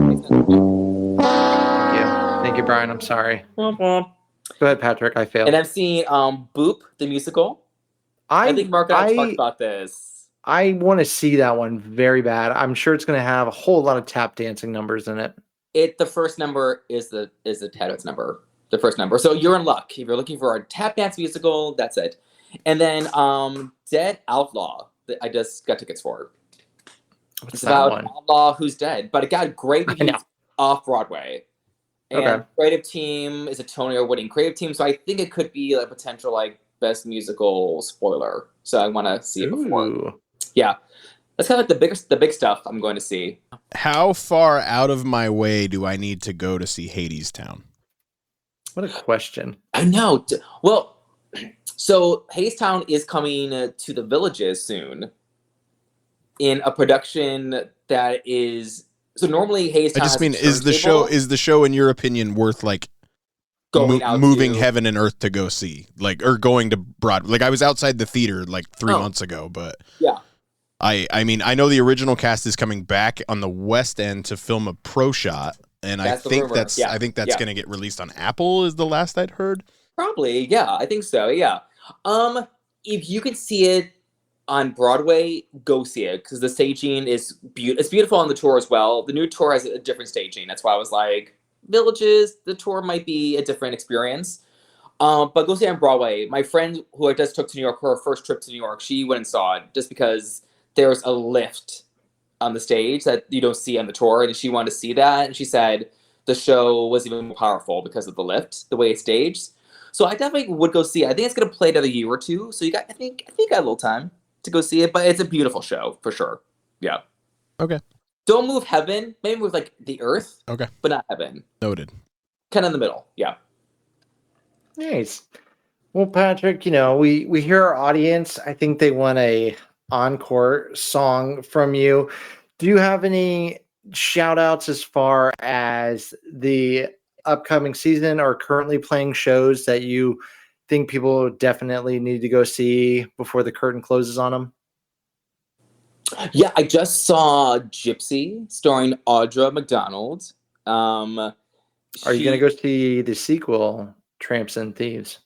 you, Bryan. I'm sorry. Go ahead, Patrick. I failed. And I'm seeing Boop, the musical. I think Mark and I talked about this. I want to see that one very bad. I'm sure it's going to have a whole lot of tap dancing numbers in it. The first number is the tap dance number. The first number. So you're in luck. If you're looking for a tap dance musical, that's it. And then Dead Outlaw, that I just got tickets for. What's it's that about one? an outlaw who's dead, but it got great reviews off Broadway. And creative team is a Tony Award-winning creative team, so I think it could be a potential best musical spoiler. So I want to see it before. Yeah. That's kind of like the big stuff I'm going to see. How far out of my way do I need to go to see Hadestown? What a question. I know. Well, so Hadestown is coming to the Villages soon in a production that is. So normally Hadestown. I just mean, is the show in your opinion worth like moving heaven and earth to go see, like, or going to Broadway? Like, I was outside the theater like 3 months ago, but yeah. I mean, I know the original cast is coming back on the West End to film a pro shot, and I think that's going to get released on Apple. Is the last I'd heard. Probably, yeah, I think so. Yeah, if you can see it on Broadway, go see it because the staging is it's beautiful on the tour as well. The new tour has a different staging. That's why I was like, Villages, the tour might be a different experience. But go see it on Broadway. My friend who I just took to New York, her first trip to New York, she went and saw it just because there's a lift on the stage that you don't see on the tour, and she wanted to see that, and she said the show was even more powerful because of the lift, the way it's staged. So I definitely would go see it. I think it's going to play another year or two, so I think you got a little time to go see it, but it's a beautiful show for sure. Yeah. Okay. Don't move heaven. Maybe move like the earth. Okay. But not heaven. Noted. Kind of in the middle. Yeah. Nice. Well, Patrick, we hear our audience. I think they want a encore song from you. Do you have any shout outs as far as the upcoming season or currently playing shows that you think people definitely need to go see before the curtain closes on them? Yeah, I just saw Gypsy starring Audra McDonald. Are you going to go see the sequel, Tramps and Thieves?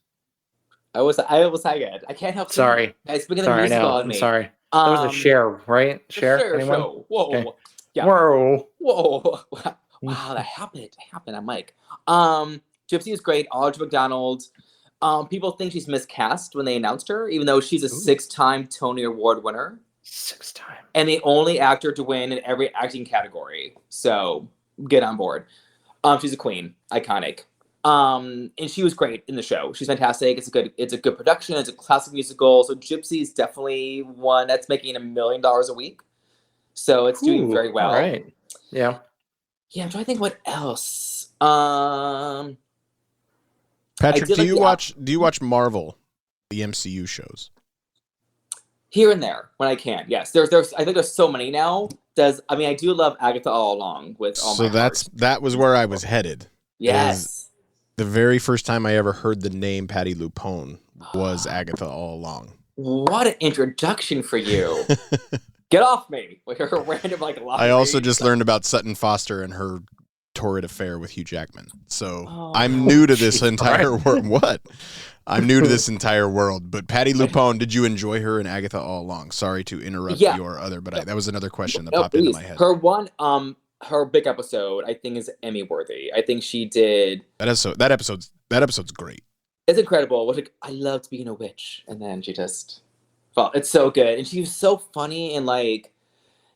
I was excited. I can't help. Sorry. Guys, speaking of musical on me. I'm sorry. That was a Cher, right? Cher? Show. Whoa. Okay. Yeah. Whoa. Wow, that happened. I'm Mike. Gypsy is great. Audra McDonald. People think she's miscast when they announced her, even though she's a 6-time Tony Award winner. 6-time. And the only actor to win in every acting category. So get on board. She's a queen. Iconic. And she was great in the show. She's fantastic. It's a good production. It's a classic musical. So Gypsy is definitely one that's making $1 million a week. So it's doing very well. All right. Yeah. Yeah, I'm trying to think what else. Patrick, do you watch Marvel, the MCU shows? Here and there when I can. Yes. There's I think there's so many now. I do love Agatha All Along with all my heart. That was where I was headed. Yes. The very first time I ever heard the name Patty Lupone was Agatha All Along. What an introduction for you. Get off me with her random I also just learned about Sutton Foster and her torrid affair with Hugh Jackman. So I'm new to this entire world. What? I'm new to this entire world. But Patty Lupone, did you enjoy her in Agatha All Along? Sorry to interrupt your other, but that was another question that popped into my head. Her big episode, I think, is Emmy worthy. I think she did. That episode's great. It's incredible. I loved being a witch, and then she just. Well, it's so good, and she was so funny, and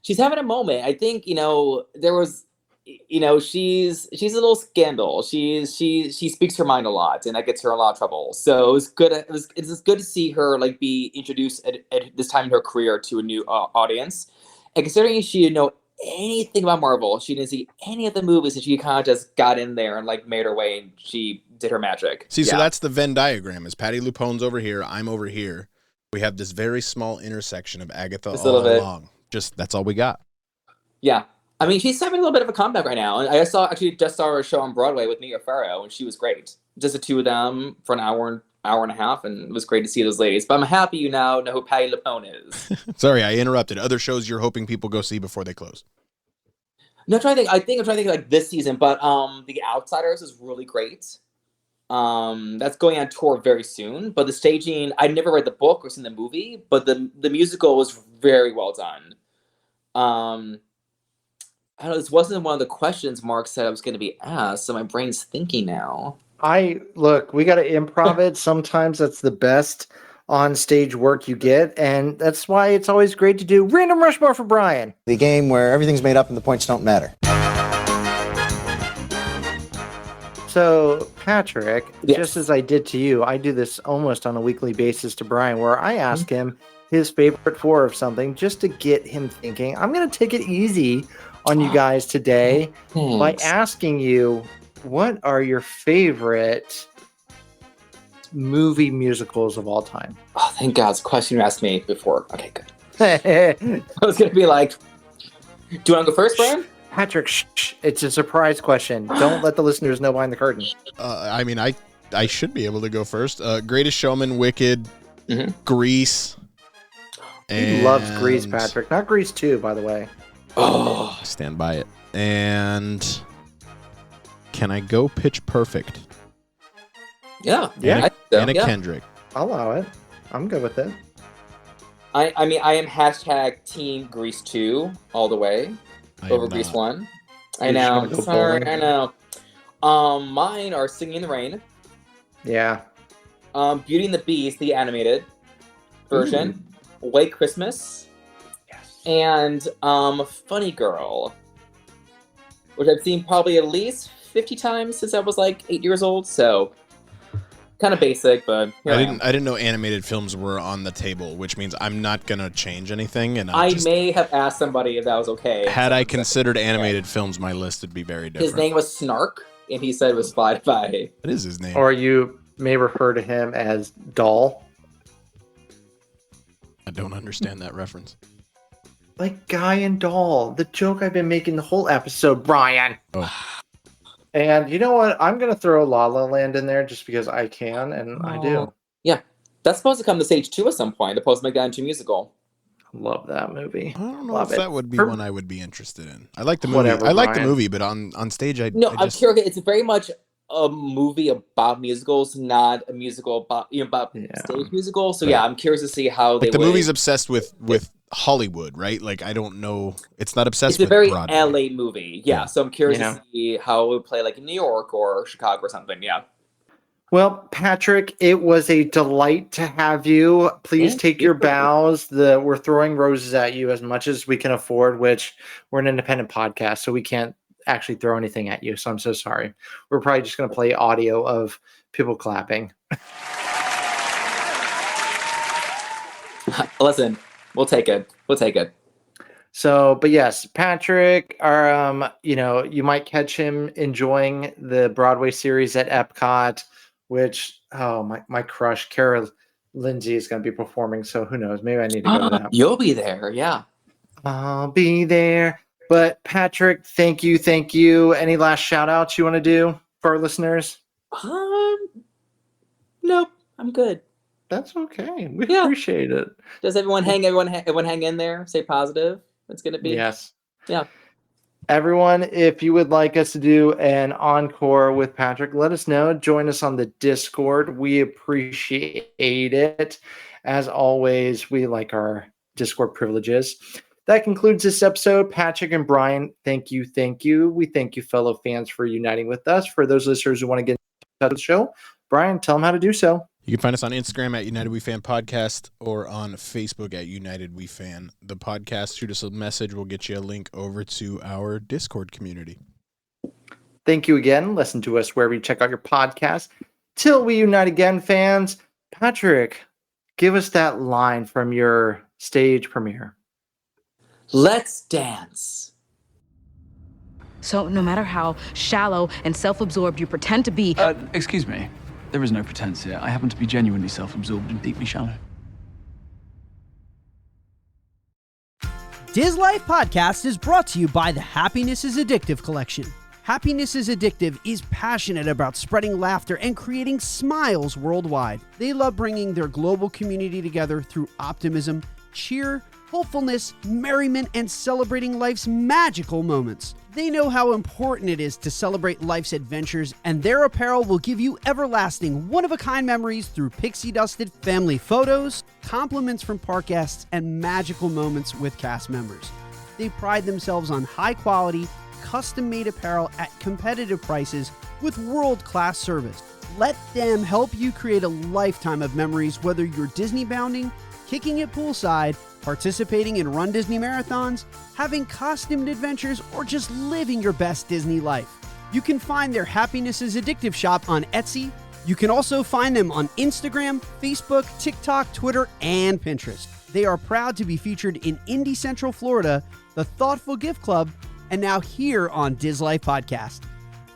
she's having a moment. I think there was, she's a little scandal. She speaks her mind a lot, and that gets her in a lot of trouble. So it was good. It's good to see her be introduced at this time in her career to a new audience, and considering she didn't know anything about Marvel, she didn't see any of the movies, and she kind of just got in there and made her way, and she did her magic. See, so that's the Venn diagram. Is Patty Lupone's over here, I'm over here. We have this very small intersection of Agatha all along. That's all we got. Yeah. I mean, she's having a little bit of a comeback right now. And I just saw her show on Broadway with Mia Farrow, and she was great. Just the two of them for an hour and a half, and it was great to see those ladies. But I'm happy you now know who Patty Lupone is. Sorry, I interrupted. Other shows you're hoping people go see before they close? No, I'm trying to think this season, but The Outsiders is really great. That's going on tour very soon, but the staging, I never read the book or seen the movie, but the musical was very well done. I don't know, this wasn't one of the questions Mark said I was going to be asked, so my brain's thinking now. We got to improv it. Sometimes that's the best on stage work you get, and that's why it's always great to do Random Rushmore for Bryan. The game where everything's made up and the points don't matter. So, Patrick, just as I did to you, I do this almost on a weekly basis to Bryan, where I ask him his favorite 4 of something just to get him thinking. I'm going to take it easy on you guys today by asking you, what are your favorite movie musicals of all time? Oh, thank God. It's a question you asked me before. Okay, good. I was going to be like, do you want to go first, Brian? Patrick, shh. It's a surprise question. Don't let the listeners know behind the curtain. I mean, I should be able to go first. Greatest Showman, Wicked, Grease. He loves Grease, Patrick. Not Grease 2, by the way. Oh, stand by it. And can I go Pitch Perfect? Yeah. Anna Kendrick. I'll allow it. I'm good with it. I mean, I am hashtag Team Grease 2 all the way over Grease 1. I know. Sorry, I know. Mine are Singing in the Rain. Yeah. Beauty and the Beast, the animated version. White Christmas. Yes. And Funny Girl, which I've seen probably at least 50 times since I was like 8 years old. So kind of basic, but I didn't know animated films were on the table, which means I'm not gonna change anything. And I may have asked somebody if that was okay. Had I considered animated films, my list would be very different. His name was Snark, and he said it was fine by. What is his name? Or you may refer to him as Doll. I don't understand that reference. Like Guy and Doll, the joke I've been making the whole episode, Brian. Oh. And you know what? I'm going to throw La La Land in there just because I can, and I do. Yeah. That's supposed to come to stage 2 at some point, the Post McDonald musical. Love that movie. I don't know Love if it. that would be one I would be interested in. I like the movie. Whatever, I like the Brian. movie, but on stage, I'm curious. It's very much a movie about musicals, not a musical about stage musical. So yeah, I'm curious to see how they. Like the would... movie's obsessed with Hollywood, right? Like I don't know. It's not obsessed It's a with very Broadway. LA movie. Yeah. So I'm curious to see how it would play like in New York or Chicago or something. Yeah. Well, Patrick, it was a delight to have you. Please take your bows. We're throwing roses at you as much as we can afford, which we're an independent podcast, so we can't actually throw anything at you. So I'm so sorry. We're probably just going to play audio of people clapping. Listen, we'll take it. We'll take it. So, but yes, Patrick, you might catch him enjoying the Broadway series at Epcot, which, my crush, Cara Lindsay, is going to be performing. So who knows? Maybe I need to go to that. You'll be there. Yeah. I'll be there. But Patrick, thank you. Any last shout outs you want to do for our listeners? Nope. I'm good. That's okay. We appreciate it. Does everyone hang in there? Stay positive. It's going to be. Yes. Yeah. Everyone, if you would like us to do an encore with Patrick, let us know. Join us on the Discord. We appreciate it. As always, we like our Discord privileges. That concludes this episode. Patrick and Brian, thank you. We thank you, fellow fans, for uniting with us. For those listeners who want to get in touch with the show, Brian, tell them how to do so. You can find us on Instagram at United We Fan Podcast or on Facebook at United We Fan. The podcast, shoot us a message. We'll get you a link over to our Discord community. Thank you again. Listen to us wherever you check out your podcast. Till we unite again, fans. Patrick, give us that line from your stage premiere. Let's dance. So no matter how shallow and self-absorbed you pretend to be... Excuse me. There is no pretense here. I happen to be genuinely self-absorbed and deeply shallow. Diz Life Podcast is brought to you by the Happiness is Addictive collection. Happiness is Addictive is passionate about spreading laughter and creating smiles worldwide. They love bringing their global community together through optimism, cheer, hopefulness, merriment, and celebrating life's magical moments. They know how important it is to celebrate life's adventures, and their apparel will give you everlasting, one-of-a-kind memories through pixie-dusted family photos, compliments from park guests, and magical moments with cast members. They pride themselves on high-quality, custom-made apparel at competitive prices with world-class service. Let them help you create a lifetime of memories, whether you're Disney bounding, kicking it poolside, participating in Run Disney marathons, having costumed adventures, or just living your best Disney life. You can find their Happiness is Addictive shop on Etsy, You can also find them on Instagram, Facebook, TikTok, Twitter, and Pinterest. They are proud to be featured in Indie Central Florida, the Thoughtful Gift Club, and now here on Diz Life Podcast.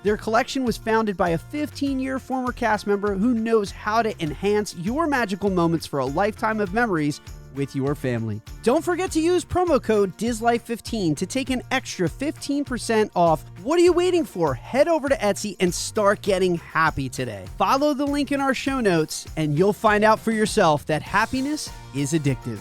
Their collection was founded by a 15-year former cast member who knows how to enhance your magical moments for a lifetime of memories with your family. Don't forget to use promo code DizLife15 to take an extra 15% off. What are you waiting for? Head over to Etsy and start getting happy today. Follow the link in our show notes and you'll find out for yourself that happiness is addictive.